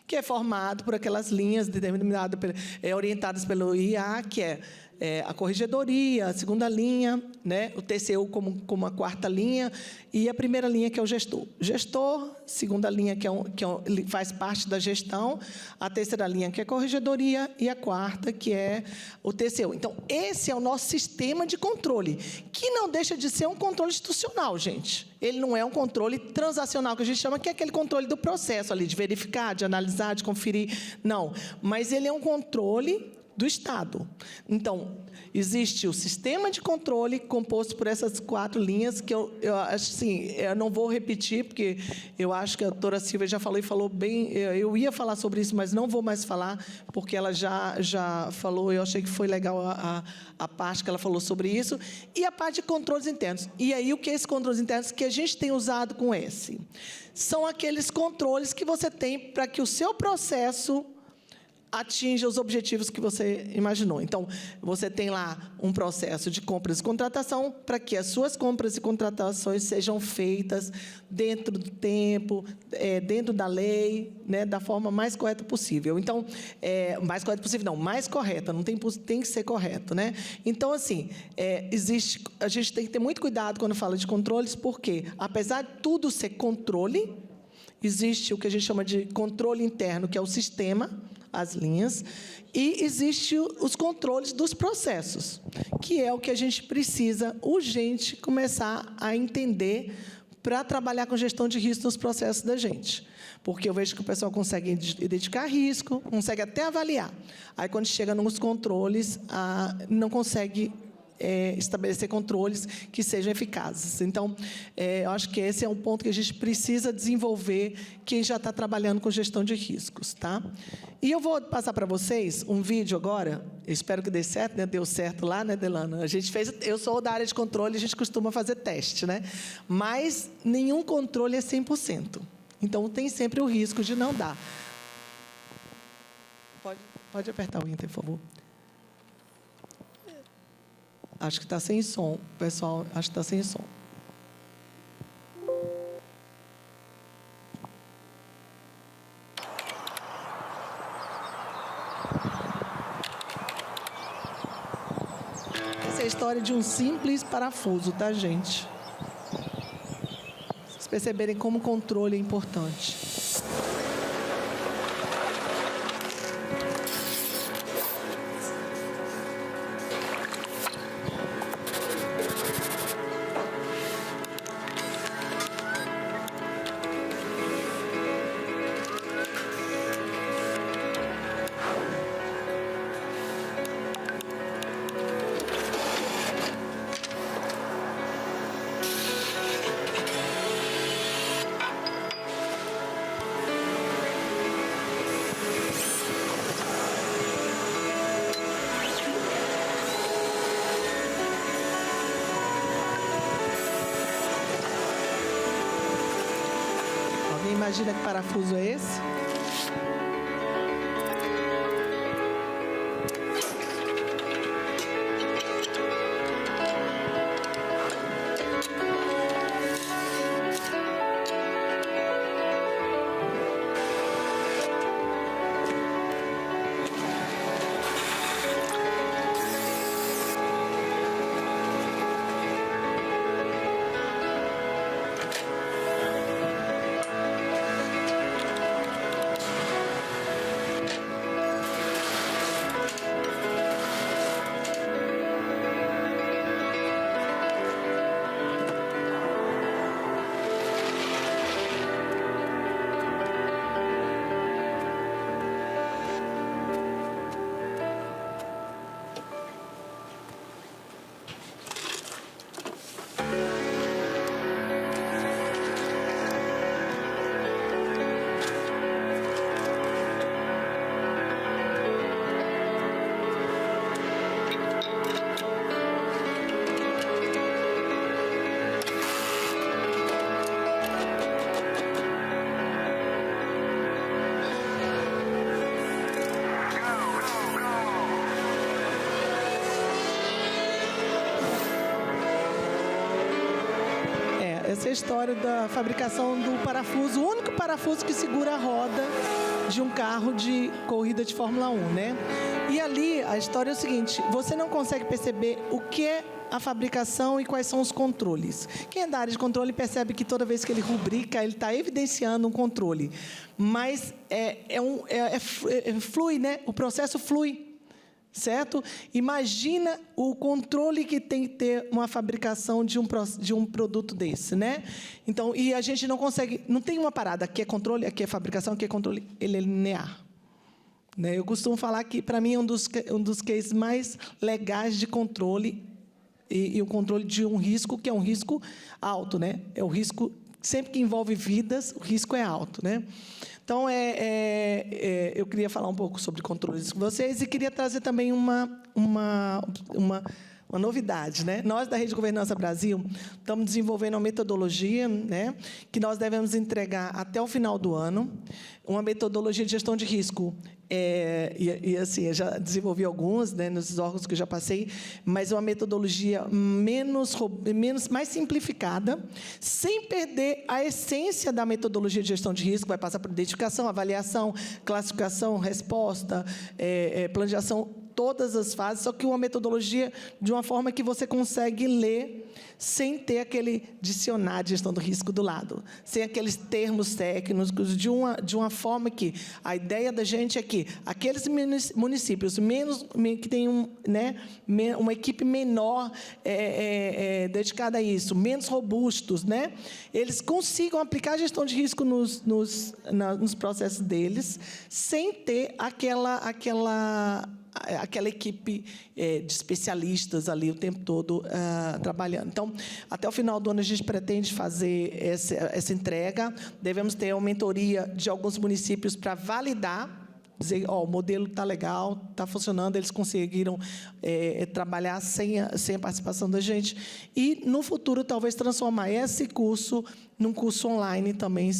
que é formado por aquelas linhas determinadas, orientadas pelo IA, que é a corregedoria, a segunda linha, né, o TCU como a quarta linha, e a primeira linha, que é o gestor. Gestor, segunda linha, que faz parte da gestão, a terceira linha, que é a corregedoria, e a quarta, que é o TCU. Então, esse é o nosso sistema de controle, que não deixa de ser um controle institucional, gente. Ele não é um controle transacional, que a gente chama, que é aquele controle do processo ali, de verificar, de analisar, de conferir. Não, mas ele é um controle do Estado. Então, existe o sistema de controle composto por essas 4 linhas, que eu acho assim, eu não vou repetir, porque eu acho que a doutora Silvia já falou e falou bem. Eu ia falar sobre isso, mas não vou mais falar, porque ela já falou, eu achei que foi legal a parte que ela falou sobre isso, e a parte de controles internos. E aí, o que é esses controles internos que a gente tem usado com esse? São aqueles controles que você tem para que o seu processo atinja os objetivos que você imaginou. Então, você tem lá um processo de compras e contratação para que as suas compras e contratações sejam feitas dentro do tempo, dentro da lei, né, da forma mais correta possível. Então, mais correta possível, não, mais correta, não tem que ser correto, né? Então, assim, a gente tem que ter muito cuidado quando fala de controles, porque, apesar de tudo ser controle, existe o que a gente chama de controle interno, que é o sistema, as linhas, e existe os controles dos processos, que é o que a gente precisa urgente começar a entender, para trabalhar com gestão de risco nos processos da gente. Porque eu vejo que o pessoal consegue identificar risco, consegue até avaliar. Aí, quando chega nos controles, não consegue estabelecer controles que sejam eficazes. Então, eu acho que esse é um ponto que a gente precisa desenvolver quem já está trabalhando com gestão de riscos. Tá? E eu vou passar para vocês um vídeo agora, eu espero que dê certo, né? Deu certo lá, né, Delana? A gente fez, eu sou da área de controle, a gente costuma fazer teste, né? Mas nenhum controle é 100%. Então, tem sempre o risco de não dar. Pode apertar o Enter, por favor. Acho que está sem som, pessoal. Acho que está sem som. Essa é a história de um simples parafuso, tá, gente? Vocês perceberem como o controle é importante. Imagina que parafuso é esse? Essa é a história da fabricação do parafuso, o único parafuso que segura a roda de um carro de corrida de Fórmula 1, né? E ali a história é o seguinte: você não consegue perceber o que é a fabricação e quais são os controles. Quem é da área de controle percebe que toda vez que ele rubrica, ele está evidenciando um controle. Mas flui, né? O processo flui. Certo? Imagina o controle que tem que ter uma fabricação de um produto desse, né? Então, e a gente não consegue, não tem uma parada, aqui é controle, aqui é fabricação, aqui é controle, ele é linear. Né? Eu costumo falar que, para mim, um dos cases mais legais de controle e o controle de um risco, que é um risco alto, né? É o risco, sempre que envolve vidas, o risco é alto, né? Então, eu queria falar um pouco sobre controles com vocês e queria trazer também uma novidade, né? Nós, da Rede Governança Brasil, estamos desenvolvendo uma metodologia, né, que nós devemos entregar até o final do ano, uma metodologia de gestão de risco. Assim, eu já desenvolvi algumas, né, nos órgãos que eu já passei, mas uma metodologia mais simplificada, sem perder a essência da metodologia de gestão de risco. Vai passar por identificação, avaliação, classificação, resposta, planejação, todas as fases, só que uma metodologia de uma forma que você consegue ler sem ter aquele dicionário de gestão do risco do lado, sem aqueles termos técnicos, de uma forma que a ideia da gente é que aqueles municípios que têm uma equipe menor dedicada a isso, menos robustos, né, eles consigam aplicar a gestão de risco nos processos deles, sem ter aquela equipe de especialistas ali o tempo todo trabalhando. Então, até o final do ano, a gente pretende fazer essa entrega. Devemos ter uma mentoria de alguns municípios para validar, dizer, o modelo está legal, está funcionando, eles conseguiram trabalhar sem a participação da gente. E, no futuro, talvez transformar esse curso num curso online também,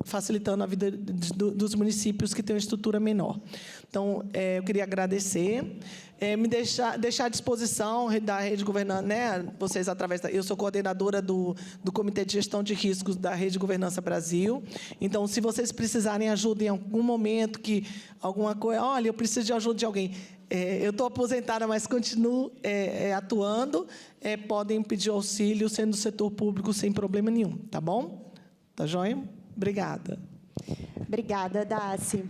facilitando a vida dos municípios que têm uma estrutura menor. Então, eu queria agradecer, me deixar à disposição da Rede Governança, né, vocês, eu sou coordenadora do Comitê de Gestão de Riscos da Rede Governança Brasil. Então, se vocês precisarem ajuda em algum momento, alguma coisa, olha, eu preciso de ajuda de alguém, eu estou aposentada, mas continuo atuando, podem pedir auxílio, sendo do setor público, sem problema nenhum, tá bom? Tá joia? Obrigada. Obrigada, Daci.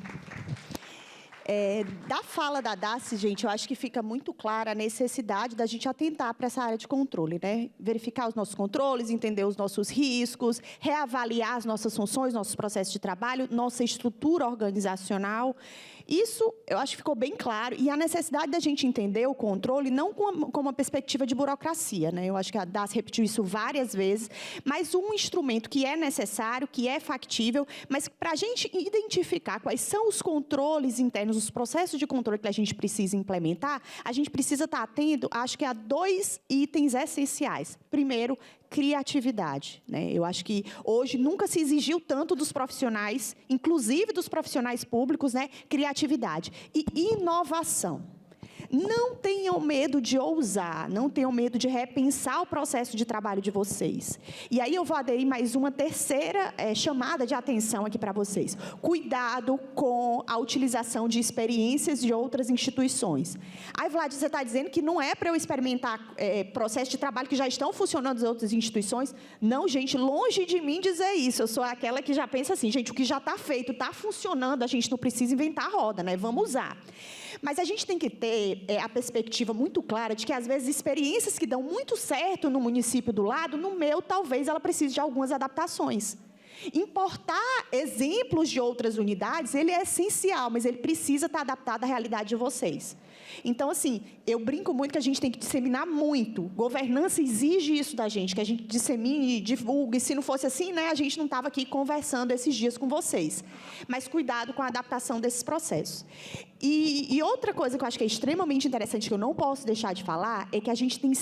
Da fala da Daci, gente, eu acho que fica muito clara a necessidade da gente atentar para essa área de controle, né? Verificar os nossos controles, entender os nossos riscos, reavaliar as nossas funções, nossos processos de trabalho, nossa estrutura organizacional. Isso, eu acho que ficou bem claro. E a necessidade da gente entender o controle não com uma perspectiva de burocracia, né? Eu acho que a Daci repetiu isso várias vezes, mas um instrumento que é necessário, que é factível, mas para a gente identificar quais são os controles internos, os processos de controle que a gente precisa implementar, a gente precisa estar atento, acho que a 2 itens essenciais. Primeiro, criatividade, né? Eu acho que hoje nunca se exigiu tanto dos profissionais, inclusive dos profissionais públicos, né? Criatividade e inovação. Não tenham medo de ousar, não tenham medo de repensar o processo de trabalho de vocês. E aí eu vou aderir mais uma terceira chamada de atenção aqui para vocês. Cuidado com a utilização de experiências de outras instituições. Aí, Vlad, você está dizendo que não é para eu experimentar processos de trabalho que já estão funcionando em outras instituições? Não, gente, longe de mim dizer isso. Eu sou aquela que já pensa assim, gente, o que já está feito, está funcionando, a gente não precisa inventar a roda, né? Vamos usar. Mas a gente tem que ter a perspectiva muito clara de que, às vezes, experiências que dão muito certo no município do lado, no meu, talvez ela precise de algumas adaptações. Importar exemplos de outras unidades, ele é essencial, mas ele precisa estar adaptado à realidade de vocês. Então, assim, eu brinco muito que a gente tem que disseminar muito. Governança exige isso da gente, que a gente dissemine, divulgue. Se não fosse assim, né, a gente não estava aqui conversando esses dias com vocês. Mas cuidado com a adaptação desses processos. E outra coisa que eu acho que é extremamente interessante, que eu não posso deixar de falar, é que a gente tem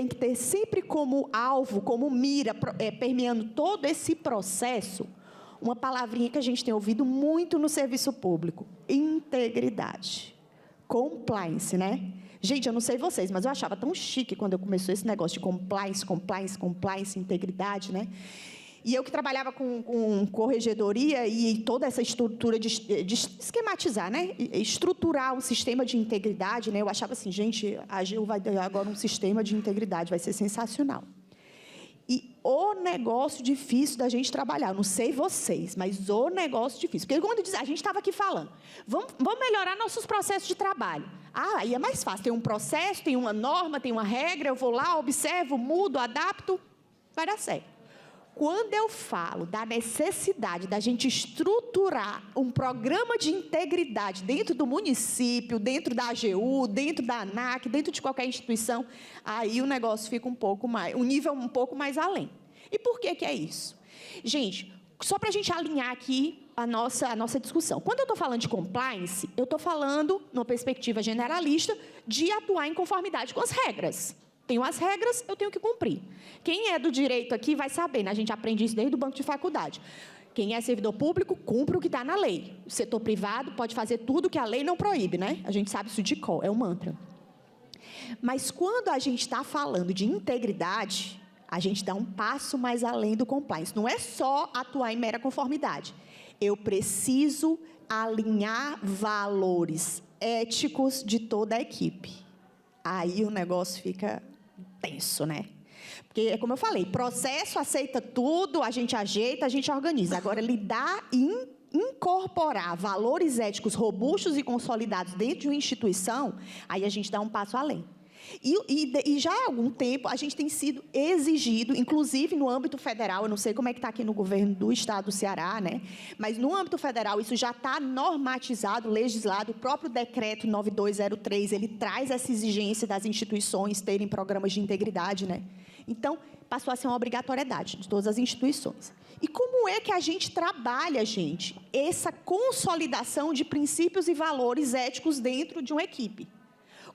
que ter sempre como alvo, como mira, permeando todo esse processo, uma palavrinha que a gente tem ouvido muito no serviço público: integridade. Compliance, né? Gente, eu não sei vocês, mas eu achava tão chique quando eu começou esse negócio de compliance, integridade, né? E eu que trabalhava com corregedoria e toda essa estrutura de esquematizar, né? Estruturar um sistema de integridade, né? Eu achava assim, gente, a AGU vai dar agora um sistema de integridade, vai ser sensacional. E o negócio difícil da gente trabalhar, eu não sei vocês, mas o negócio difícil. Porque quando a gente estava aqui falando, vamos melhorar nossos processos de trabalho. Aí é mais fácil, tem um processo, tem uma norma, tem uma regra, eu vou lá, observo, mudo, adapto, vai dar certo. Quando eu falo da necessidade da gente estruturar um programa de integridade dentro do município, dentro da AGU, dentro da ANAC, dentro de qualquer instituição, aí o negócio fica um nível um pouco mais além. E por que é isso? Gente, só para a gente alinhar aqui a nossa discussão. Quando eu estou falando de compliance, eu estou falando, numa perspectiva generalista, de atuar em conformidade com as regras. Tenho as regras, eu tenho que cumprir. Quem é do direito aqui vai saber, né? A gente aprende isso desde o banco de faculdade. Quem é servidor público, cumpre o que está na lei. O setor privado pode fazer tudo que a lei não proíbe, né? A gente sabe isso de cor, é um mantra. Mas quando a gente está falando de integridade, a gente dá um passo mais além do compliance. Não é só atuar em mera conformidade. Eu preciso alinhar valores éticos de toda a equipe. Aí o negócio fica tenso, né? Porque, como eu falei, processo aceita tudo, a gente ajeita, a gente organiza. Agora, lidar e incorporar valores éticos robustos e consolidados dentro de uma instituição, aí a gente dá um passo além. E já há algum tempo a gente tem sido exigido, inclusive no âmbito federal, eu não sei como é que está aqui no governo do estado do Ceará, né? Mas no âmbito federal isso já está normatizado, legislado, o próprio decreto 9203, ele traz essa exigência das instituições terem programas de integridade, né? Então, passou a ser uma obrigatoriedade de todas as instituições. E como é que a gente trabalha, gente, essa consolidação de princípios e valores éticos dentro de uma equipe?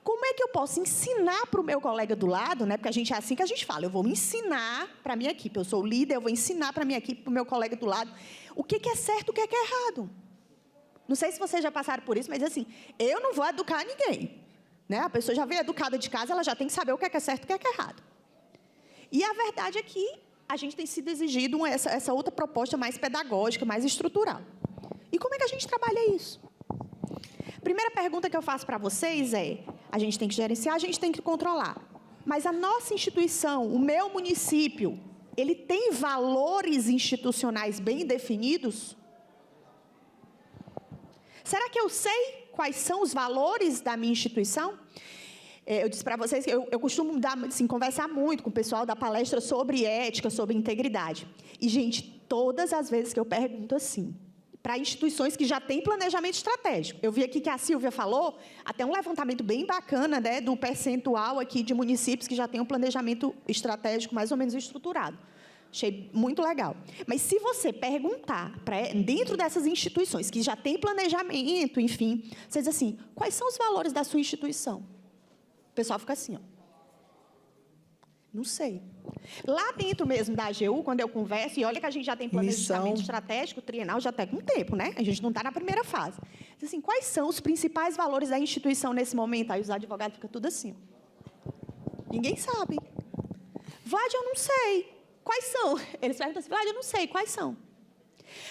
Como é que eu posso ensinar para o meu colega do lado, né? Porque a gente é assim que a gente fala, eu vou ensinar para a minha equipe, eu sou o líder, eu vou ensinar para a minha equipe, para o meu colega do lado, o que é certo, o que é errado. Não sei se vocês já passaram por isso, mas assim, eu não vou educar ninguém, né? A pessoa já veio educada de casa, ela já tem que saber o que é certo e o que é errado. E a verdade é que a gente tem sido exigido essa outra proposta mais pedagógica, mais estrutural. E como é que a gente trabalha isso? Primeira pergunta que eu faço para vocês é, a gente tem que gerenciar, a gente tem que controlar. Mas a nossa instituição, o meu município, ele tem valores institucionais bem definidos? Será que eu sei quais são os valores da minha instituição? Eu disse para vocês que eu costumo conversar muito com o pessoal da palestra sobre ética, sobre integridade. E, gente, todas as vezes que eu pergunto assim, para instituições que já têm planejamento estratégico. Eu vi aqui que a Silvia falou, até um levantamento bem bacana, né, do percentual aqui de municípios que já têm um planejamento estratégico mais ou menos estruturado. Achei muito legal. Mas se você perguntar dentro dessas instituições que já têm planejamento, enfim, você diz assim, quais são os valores da sua instituição? O pessoal fica assim, ó. Não sei. Lá dentro mesmo da AGU, quando eu converso, e olha que a gente já tem planejamento estratégico, trienal, já está com tempo, né? A gente não está na primeira fase. Assim, quais são os principais valores da instituição nesse momento? Aí os advogados ficam tudo assim. Ninguém sabe. Vlad, eu não sei. Quais são? Eles perguntam assim, Vlad, eu não sei. Quais são?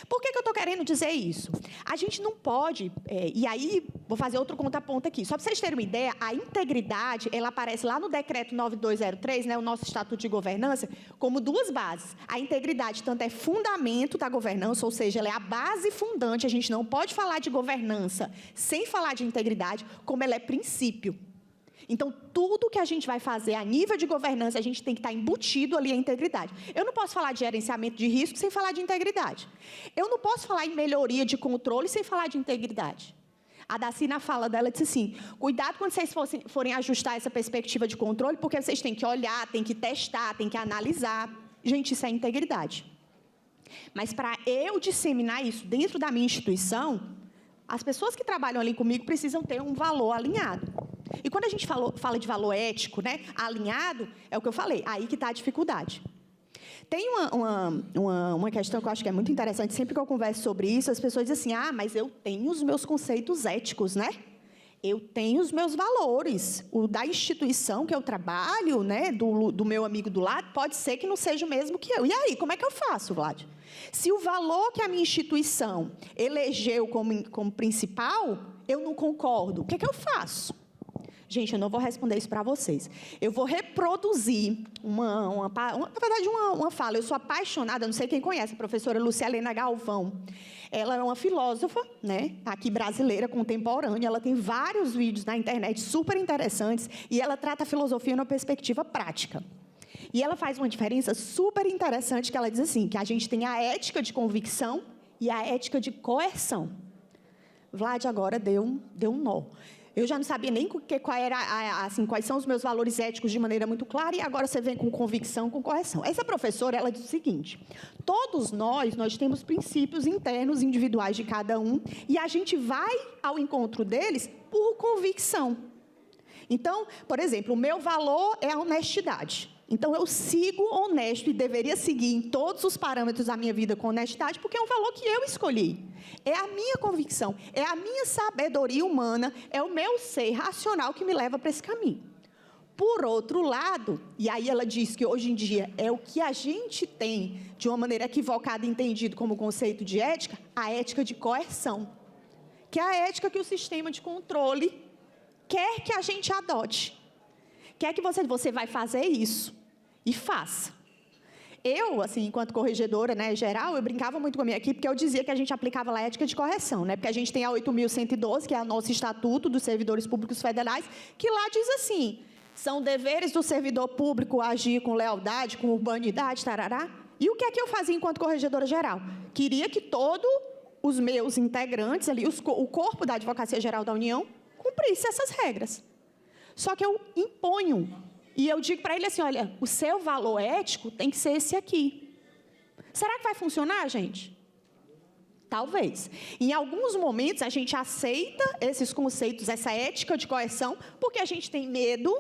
Por que eu estou querendo dizer isso? A gente não pode, e aí vou fazer outro contraponto aqui, só para vocês terem uma ideia, a integridade, ela aparece lá no decreto 9203, né, o nosso Estatuto de Governança, como duas bases. A integridade, tanto é fundamento da governança, ou seja, ela é a base fundante, a gente não pode falar de governança sem falar de integridade, como ela é princípio. Então, tudo que a gente vai fazer a nível de governança, a gente tem que estar embutido ali a integridade. Eu não posso falar de gerenciamento de risco sem falar de integridade. Eu não posso falar em melhoria de controle sem falar de integridade. A Daci, na fala dela, disse assim, cuidado quando vocês forem ajustar essa perspectiva de controle, porque vocês têm que olhar, têm que testar, têm que analisar. Gente, isso é integridade. Mas, para eu disseminar isso dentro da minha instituição, as pessoas que trabalham ali comigo precisam ter um valor alinhado. E quando a gente fala de valor ético, né, alinhado, é o que eu falei, aí que está a dificuldade. Tem uma questão que eu acho que é muito interessante, sempre que eu converso sobre isso, as pessoas dizem assim, mas eu tenho os meus conceitos éticos, né? Eu tenho os meus valores. O da instituição que eu trabalho, né, do meu amigo do lado, pode ser que não seja o mesmo que eu. E aí, como é que eu faço, Vlad? Se o valor que a minha instituição elegeu como principal, eu não concordo, o que é que eu faço? Gente, eu não vou responder isso para vocês. Eu vou reproduzir na verdade, uma fala. Eu sou apaixonada, não sei quem conhece, a professora Lucialena Galvão. Ela é uma filósofa, né, aqui brasileira, contemporânea. Ela tem vários vídeos na internet super interessantes e ela trata a filosofia numa perspectiva prática. E ela faz uma diferença super interessante, que ela diz assim, que a gente tem a ética de convicção e a ética de coerção. Vlad agora deu um nó. Eu já não sabia nem quais são os meus valores éticos de maneira muito clara, e agora você vem com convicção, com correção. Essa professora, ela diz o seguinte, todos nós temos princípios internos individuais de cada um, e a gente vai ao encontro deles por convicção. Então, por exemplo, o meu valor é a honestidade. Então, eu sigo honesto e deveria seguir em todos os parâmetros da minha vida com honestidade, porque é um valor que eu escolhi. É a minha convicção, é a minha sabedoria humana, é o meu ser racional que me leva para esse caminho. Por outro lado, e aí ela diz que hoje em dia é o que a gente tem, de uma maneira equivocada, entendido como conceito de ética, a ética de coerção. que é a ética que o sistema de controle quer que a gente adote. Quer que você vai fazer isso. E faça. Eu, assim, enquanto corregedora, né, geral, eu brincava muito com a minha equipe, porque eu dizia que a gente aplicava lá a ética de correção, né? Porque a gente tem a 8.112, que é o nosso Estatuto dos Servidores Públicos Federais, que lá diz assim: são deveres do servidor público agir com lealdade, com urbanidade, tarará. E o que é que eu fazia enquanto corregedora geral? Queria que todos os meus integrantes ali, o corpo da Advocacia Geral da União, cumprisse essas regras. Só que eu imponho. E eu digo para ele assim, olha, o seu valor ético tem que ser esse aqui. Será que vai funcionar, gente? Talvez. Em alguns momentos, a gente aceita esses conceitos, essa ética de coerção, porque a gente tem medo,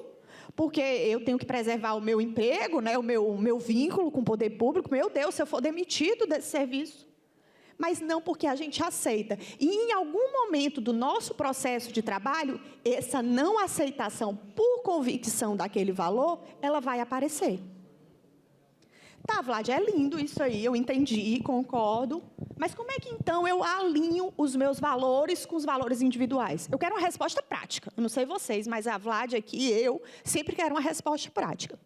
porque eu tenho que preservar o meu emprego, né, o meu vínculo com o poder público. Meu Deus, se eu for demitido desse serviço. Mas não porque a gente aceita. E, em algum momento do nosso processo de trabalho, essa não aceitação por convicção daquele valor, ela vai aparecer. Tá, Vlad, é lindo isso aí, eu entendi, concordo. Mas como é que, então, eu alinho os meus valores com os valores individuais? Eu quero uma resposta prática. Eu não sei vocês, mas a Vlad aqui, eu, sempre quero uma resposta prática.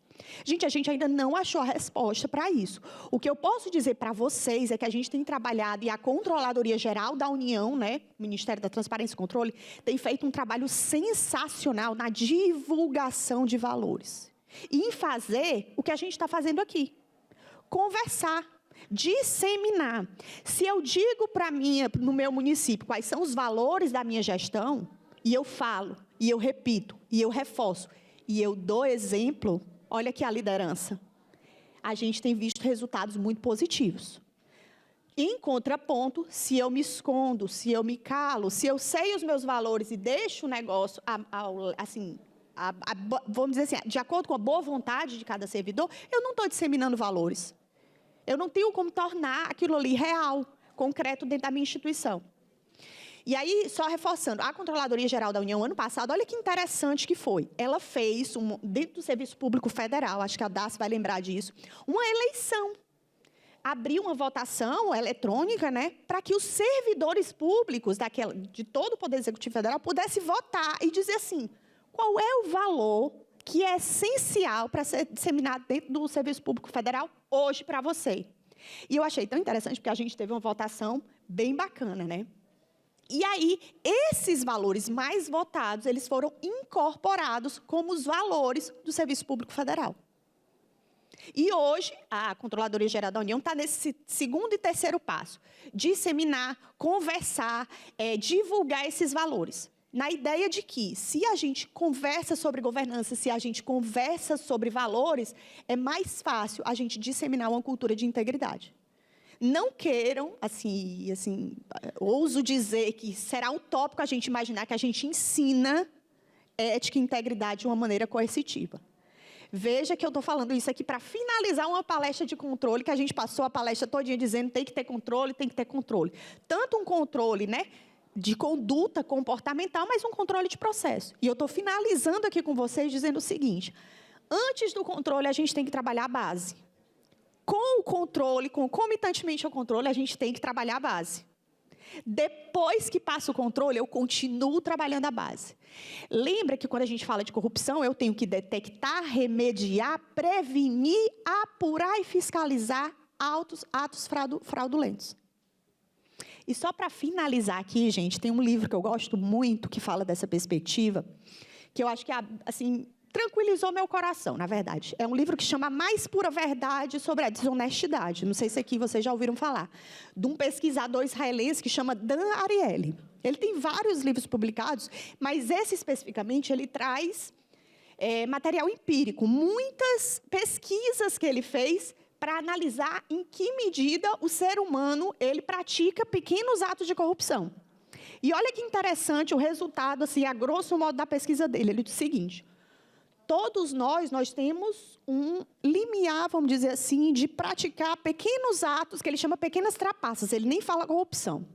Gente, a gente ainda não achou a resposta para isso. O que eu posso dizer para vocês é que a gente tem trabalhado, e a Controladoria Geral da União, né, o Ministério da Transparência e Controle, tem feito um trabalho sensacional na divulgação de valores. E em fazer o que a gente está fazendo aqui. Conversar, disseminar. Se eu digo no meu município quais são os valores da minha gestão, e eu falo, e eu repito, e eu reforço, e eu dou exemplo, olha aqui a liderança. A gente tem visto resultados muito positivos. Em contraponto, se eu me escondo, se eu me calo, se eu sei os meus valores e deixo o negócio, vamos dizer assim, de acordo com a boa vontade de cada servidor, eu não estou disseminando valores. Eu não tenho como tornar aquilo ali real, concreto dentro da minha instituição. E aí, só reforçando, a Controladoria Geral da União, ano passado, olha que interessante que foi. Ela fez, dentro do Serviço Público Federal, acho que a Darcy vai lembrar disso, uma eleição. Abriu uma votação eletrônica, né, para que os servidores públicos de todo o Poder Executivo Federal pudessem votar e dizer assim, qual é o valor que é essencial para ser disseminado dentro do Serviço Público Federal hoje para você. E eu achei tão interessante, porque a gente teve uma votação bem bacana, né? E aí, esses valores mais votados, eles foram incorporados como os valores do Serviço Público Federal. E hoje, a Controladoria Geral da União está nesse segundo e terceiro passo. Disseminar, conversar, divulgar esses valores. Na ideia de que, se a gente conversa sobre governança, se a gente conversa sobre valores, é mais fácil a gente disseminar uma cultura de integridade. Não queiram, ouso dizer que será utópico a gente imaginar que a gente ensina ética e integridade de uma maneira coercitiva. Veja que eu estou falando isso aqui para finalizar uma palestra de controle, que a gente passou a palestra todinha dizendo tem que ter controle, tem que ter controle. Tanto um controle, né, de conduta comportamental, mas um controle de processo. E eu estou finalizando aqui com vocês dizendo o seguinte, antes do controle, a gente tem que trabalhar a base. Com o controle, concomitantemente ao controle, a gente tem que trabalhar a base. Depois que passa o controle, eu continuo trabalhando a base. Lembra que quando a gente fala de corrupção, eu tenho que detectar, remediar, prevenir, apurar e fiscalizar atos fraudulentos. E só para finalizar aqui, gente, tem um livro que eu gosto muito, que fala dessa perspectiva, que eu acho que, assim, tranquilizou meu coração, na verdade. É um livro que chama Mais Pura Verdade sobre a Desonestidade. Não sei se aqui vocês já ouviram falar. De um pesquisador israelense que chama Dan Ariely. Ele tem vários livros publicados, mas esse especificamente, ele traz material empírico. Muitas pesquisas que ele fez para analisar em que medida o ser humano ele pratica pequenos atos de corrupção. E olha que interessante o resultado, assim, a grosso modo, da pesquisa dele. Ele diz o seguinte, todos nós temos um limiar, vamos dizer assim, de praticar pequenos atos, que ele chama pequenas trapaças, ele nem fala corrupção.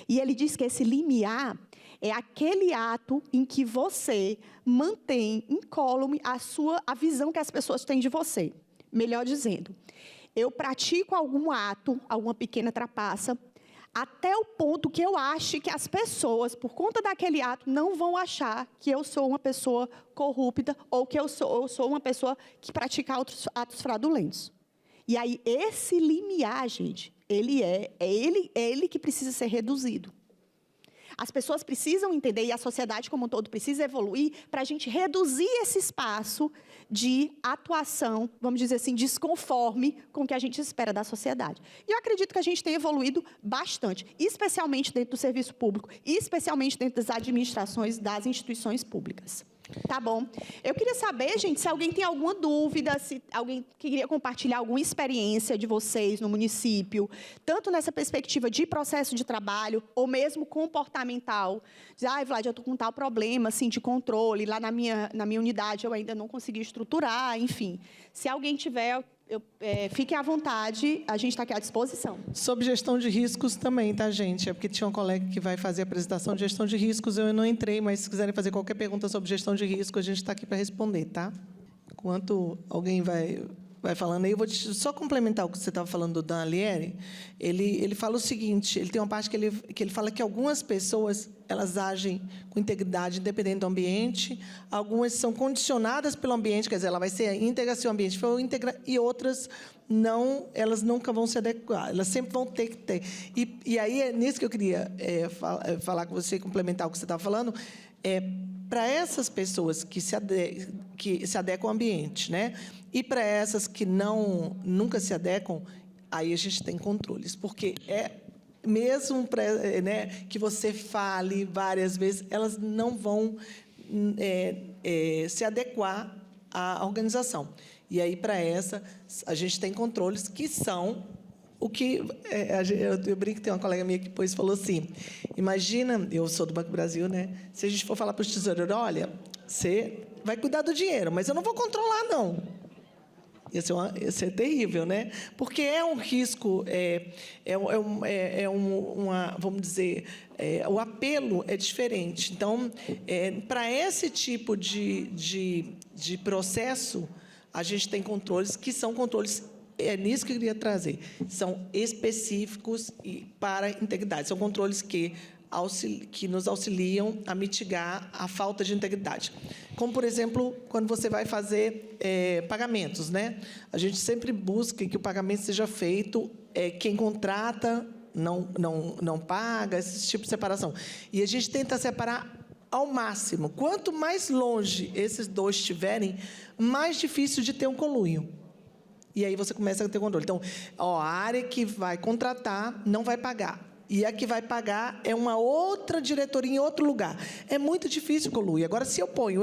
E ele diz que esse limiar é aquele ato em que você mantém incólume a visão que as pessoas têm de você. Melhor dizendo, eu pratico algum ato, alguma pequena trapaça, até o ponto que eu ache que as pessoas, por conta daquele ato, não vão achar que eu sou uma pessoa corrupta ou que eu sou uma pessoa que pratica atos fraudulentos. E aí, esse limiar, gente, é ele que precisa ser reduzido. As pessoas precisam entender, e a sociedade como um todo precisa evoluir, para a gente reduzir esse espaço de atuação, vamos dizer assim, desconforme com o que a gente espera da sociedade. E eu acredito que a gente tem evoluído bastante, especialmente dentro do serviço público, e especialmente dentro das administrações das instituições públicas. Tá bom. Eu queria saber, gente, se alguém tem alguma dúvida, se alguém queria compartilhar alguma experiência de vocês no município, tanto nessa perspectiva de processo de trabalho, ou mesmo comportamental. Dizer, Vlad, eu estou com tal problema assim, de controle, lá na minha unidade eu ainda não consegui estruturar, enfim. Se alguém tiver, fique à vontade, a gente está aqui à disposição. Sobre gestão de riscos também, tá, gente? É porque tinha um colega que vai fazer a apresentação de gestão de riscos, eu não entrei, mas se quiserem fazer qualquer pergunta sobre gestão de risco, a gente está aqui para responder, tá? Enquanto alguém vai falando aí, eu vou só complementar o que você estava falando do Dan Alieri. Ele fala o seguinte, ele tem uma parte que ele fala que algumas pessoas, elas agem com integridade independente do ambiente, algumas são condicionadas pelo ambiente, quer dizer, ela vai ser íntegra se o ambiente for íntegra, e outras não, elas nunca vão se adequar, elas sempre vão ter que ter. E aí é nisso que eu queria falar com você, complementar o que você estava falando, para essas pessoas que se adequam ao ambiente, né? E para essas que nunca se adequam, aí a gente tem controles, porque mesmo né, que você fale várias vezes, elas não vão se adequar à organização. E aí, para essa, a gente tem controles que são o que... eu brinco que tem uma colega minha que depois falou assim, imagina, eu sou do Banco do Brasil, né? Se a gente for falar para os tesoureiros, olha, você vai cuidar do dinheiro, mas eu não vou controlar, não. Ia ser terrível, né? Porque é um risco, vamos dizer, o apelo é diferente. Então, para esse tipo de processo, a gente tem controles que são controles, é nisso que eu queria trazer, são específicos para a integridade, são controles que nos auxiliam a mitigar a falta de integridade. Como, por exemplo, quando você vai fazer pagamentos, né? A gente sempre busca que o pagamento seja feito, quem contrata não paga, esse tipo de separação. E a gente tenta separar ao máximo. Quanto mais longe esses dois estiverem, mais difícil de ter um conluio. E aí você começa a ter controle. Então, a área que vai contratar não vai pagar. E a que vai pagar é uma outra diretoria em outro lugar. É muito difícil coluir. Agora, se eu ponho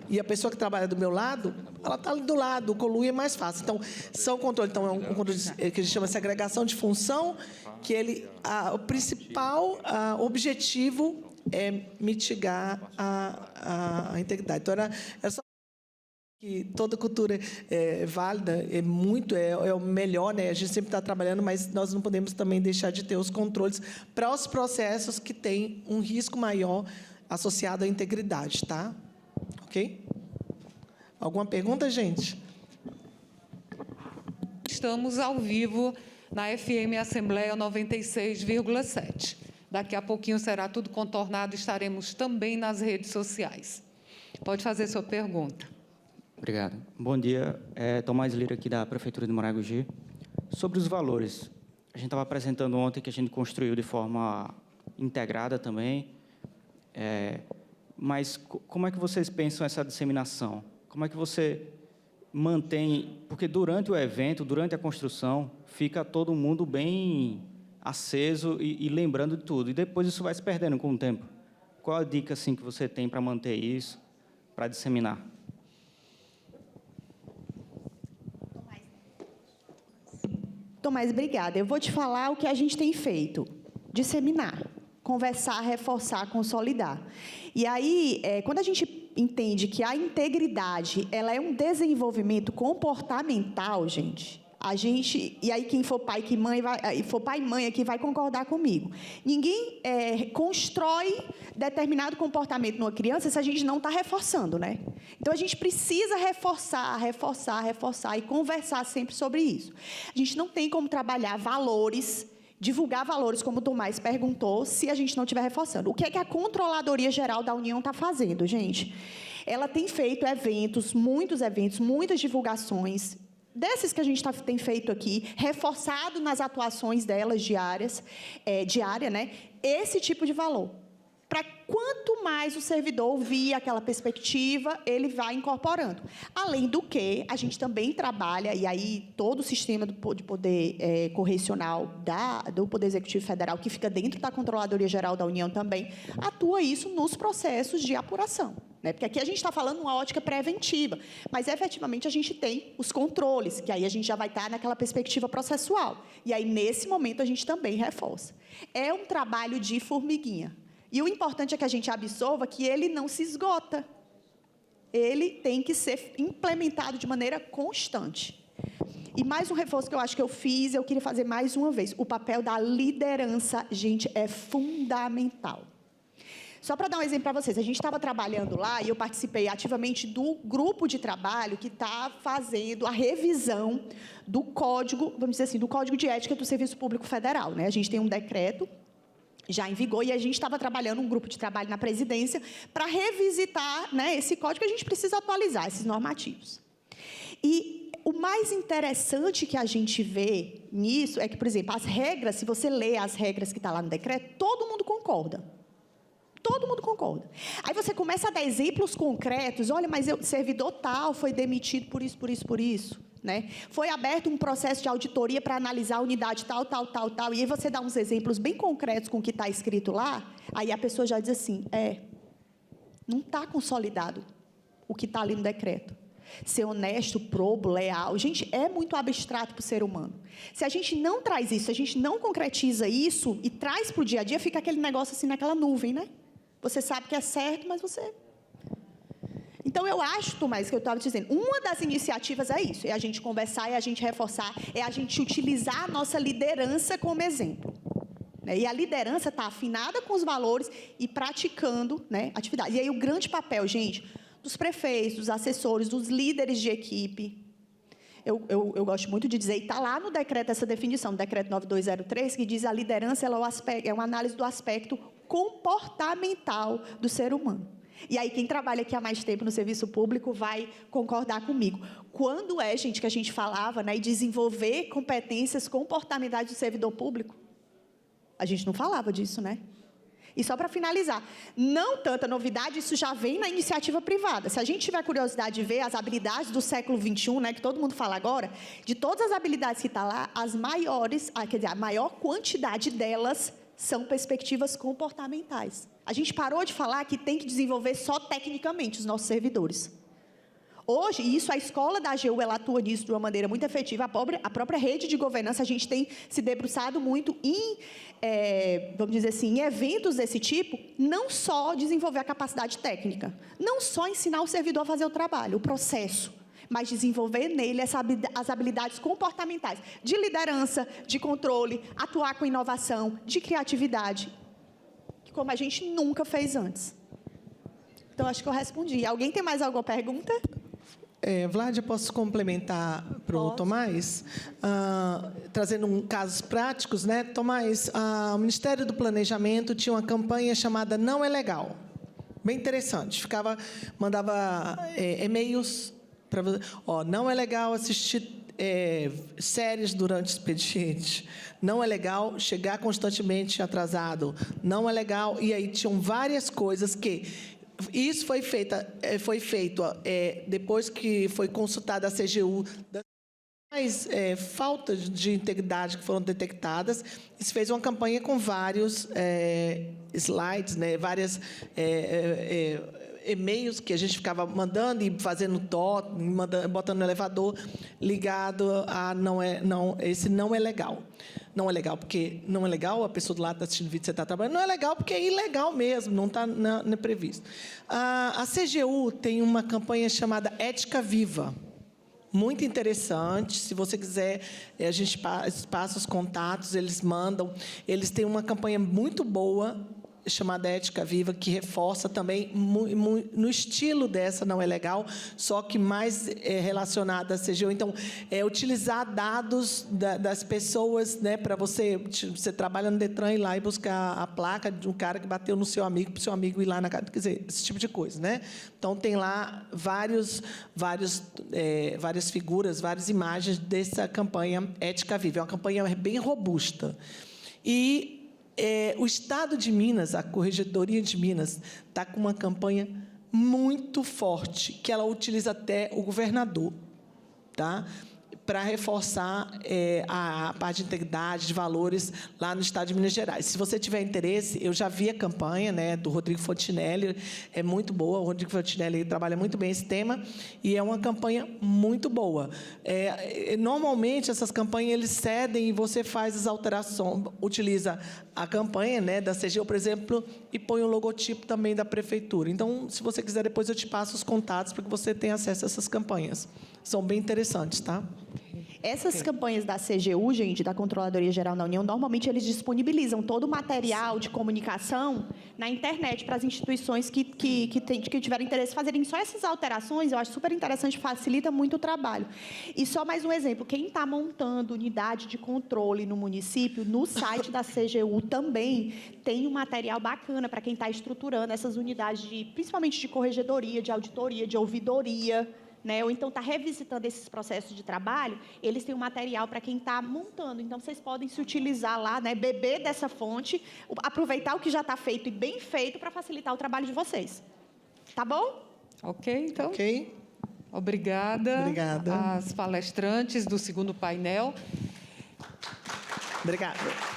e a pessoa que trabalha do meu lado, ela está do lado, o coluir é mais fácil. Então, são controles. Então, é um controle que a gente chama de segregação de função, que o principal objetivo é mitigar a integridade. Então, era só que toda cultura é válida, é o melhor, né? A gente sempre está trabalhando, mas nós não podemos também deixar de ter os controles para os processos que têm um risco maior associado à integridade, tá? Ok? Alguma pergunta, gente? Estamos ao vivo na FM Assembleia 96,7. Daqui a pouquinho será tudo contornado, estaremos também nas redes sociais. Pode fazer sua pergunta. Obrigado. Bom dia. Tomás Lira, aqui da Prefeitura de Maragogi. Sobre os valores, a gente estava apresentando ontem que a gente construiu de forma integrada também, mas como é que vocês pensam essa disseminação? Como é que você mantém... Porque durante o evento, durante a construção, fica todo mundo bem aceso e lembrando de tudo, e depois isso vai se perdendo com o tempo. Qual a dica assim, que você tem para manter isso, para disseminar? Tomás, obrigada. Eu vou te falar o que a gente tem feito. Disseminar, conversar, reforçar, consolidar. E aí, quando a gente entende que a integridade ela é um desenvolvimento comportamental, gente, e aí quem for pai e mãe aqui vai concordar comigo. Ninguém constrói determinado comportamento numa criança se a gente não está reforçando, né? Então, a gente precisa reforçar e conversar sempre sobre isso. A gente não tem como trabalhar valores divulgar valores, como o Tomás perguntou, se a gente não estiver reforçando. O que é que a Controladoria Geral da União está fazendo, gente? Ela tem feito eventos, muitas divulgações, desses que a gente tem feito aqui, reforçado nas atuações delas diária, né, esse tipo de valor. Para quanto mais o servidor ouvir aquela perspectiva, ele vai incorporando. Além do que, a gente também trabalha, e aí todo o sistema de poder correcional do Poder Executivo Federal, que fica dentro da Controladoria Geral da União também, atua isso nos processos de apuração. Né? Porque aqui a gente está falando uma ótica preventiva, mas, efetivamente, a gente tem os controles, que aí a gente já vai estar naquela perspectiva processual. E aí, nesse momento, a gente também reforça. É um trabalho de formiguinha. E o importante é que a gente absorva que ele não se esgota. Ele tem que ser implementado de maneira constante. E mais um reforço que eu acho que eu fiz, eu queria fazer mais uma vez. O papel da liderança, gente, é fundamental. Só para dar um exemplo para vocês, a gente estava trabalhando lá e eu participei ativamente do grupo de trabalho que está fazendo a revisão do código, vamos dizer assim, do Código de Ética do Serviço Público Federal. Né? A gente tem um decreto já em vigor, e a gente estava trabalhando, um grupo de trabalho na presidência, para revisitar, né, esse código, a gente precisa atualizar esses normativos. E o mais interessante que a gente vê nisso é que, por exemplo, as regras, se você lê as regras que estão lá no decreto, todo mundo concorda. Todo mundo concorda. Aí você começa a dar exemplos concretos, olha, mas o servidor tal foi demitido por isso, por isso, por isso. Né? Foi aberto um processo de auditoria para analisar a unidade tal, e aí você dá uns exemplos bem concretos com o que está escrito lá, aí a pessoa já diz assim, não está consolidado o que está ali no decreto. Ser honesto, probo, leal, gente, é muito abstrato para o ser humano. Se a gente não traz isso, se a gente não concretiza isso e traz para o dia a dia, fica aquele negócio assim naquela nuvem, né? Você sabe que é certo, mas você... Então, eu acho, Tomás, que eu estava dizendo, uma das iniciativas é isso, é a gente conversar, é a gente reforçar, é a gente utilizar a nossa liderança como exemplo. Né? E a liderança está afinada com os valores e praticando, né, atividades. E aí, o grande papel, gente, dos prefeitos, dos assessores, dos líderes de equipe. Eu gosto muito de dizer, e está lá no decreto essa definição, no decreto 9203, que diz que a liderança ela é uma análise do aspecto comportamental do ser humano. E aí, quem trabalha aqui há mais tempo no serviço público vai concordar comigo. Quando gente, que a gente falava, né, em desenvolver competências comportamentais do servidor público? A gente não falava disso, né? E só para finalizar, não tanta novidade, isso já vem na iniciativa privada. Se a gente tiver curiosidade de ver as habilidades do século XXI, né, que todo mundo fala agora, de todas as habilidades que estão lá, as maiores, quer dizer, a maior quantidade delas são perspectivas comportamentais. A gente parou de falar que tem que desenvolver só tecnicamente os nossos servidores. Hoje, e isso a escola da AGU, ela atua nisso de uma maneira muito efetiva, a própria rede de governança, a gente tem se debruçado muito em, vamos dizer assim, em eventos desse tipo, não só desenvolver a capacidade técnica, não só ensinar o servidor a fazer o trabalho, o processo, mas desenvolver nele as habilidades comportamentais, de liderança, de controle, atuar com inovação, de criatividade, como a gente nunca fez antes. Então, acho que eu respondi. Alguém tem mais alguma pergunta? Vlad, eu posso complementar para o Tomás? Trazendo casos práticos, né? Tomás, o Ministério do Planejamento tinha uma campanha chamada Não é Legal. Bem interessante. Mandava e-mails para você. Não é legal assistir séries durante o expediente. Não é legal chegar constantemente atrasado. Não é legal. E aí tinham várias coisas que... Isso foi feito depois que foi consultada a CGU, mais faltas de integridade que foram detectadas. Isso fez uma campanha com vários slides, né, várias e-mails que a gente ficava mandando e fazendo botando no elevador, ligado a esse não é legal. Não é legal porque não é legal, a pessoa do lado está assistindo o vídeo, você está trabalhando. Não é legal porque é ilegal mesmo, não está previsto. A CGU tem uma campanha chamada Ética Viva, muito interessante. Se você quiser, a gente passa os contatos, eles mandam. Eles têm uma campanha muito boa chamada Ética Viva, que reforça também, no estilo dessa Não é Legal, só que mais relacionada à CGU. Então, utilizar dados das pessoas, né, para você trabalha no Detran, ir lá e buscar a placa de um cara que bateu no seu amigo, para o seu amigo ir lá na casa, quer dizer, esse tipo de coisa, né? Então, tem lá várias figuras, várias imagens dessa campanha Ética Viva. É uma campanha bem robusta. E o Estado de Minas, a Corregedoria de Minas, está com uma campanha muito forte, que ela utiliza até o governador, tá? Para reforçar a parte de integridade, de valores lá no Estado de Minas Gerais. Se você tiver interesse, eu já vi a campanha, né, do Rodrigo Fontinelli, é muito boa, o Rodrigo Fontinelli trabalha muito bem esse tema, e é uma campanha muito boa. Normalmente, essas campanhas, eles cedem e você faz as alterações, utiliza a campanha, né, da CGU, por exemplo, e põe o logotipo também da Prefeitura. Então, se você quiser, depois eu te passo os contatos para que você tenha acesso a essas campanhas. São bem interessantes, tá? Essas campanhas da CGU, gente, da Controladoria Geral da União, normalmente eles disponibilizam todo o material de comunicação na internet para as instituições que tiverem interesse em fazerem só essas alterações. Eu acho super interessante, facilita muito o trabalho. E só mais um exemplo, quem está montando unidade de controle no município, no site da CGU também tem um material bacana para quem está estruturando essas unidades, principalmente de corregedoria, de auditoria, de ouvidoria, né? Ou então está revisitando esses processos de trabalho, eles têm um material para quem está montando. Então, vocês podem se utilizar lá, né? Beber dessa fonte, aproveitar o que já está feito e bem feito para facilitar o trabalho de vocês. Tá bom? Ok, então. Ok. Obrigada. Obrigada. Às palestrantes do segundo painel. Obrigada.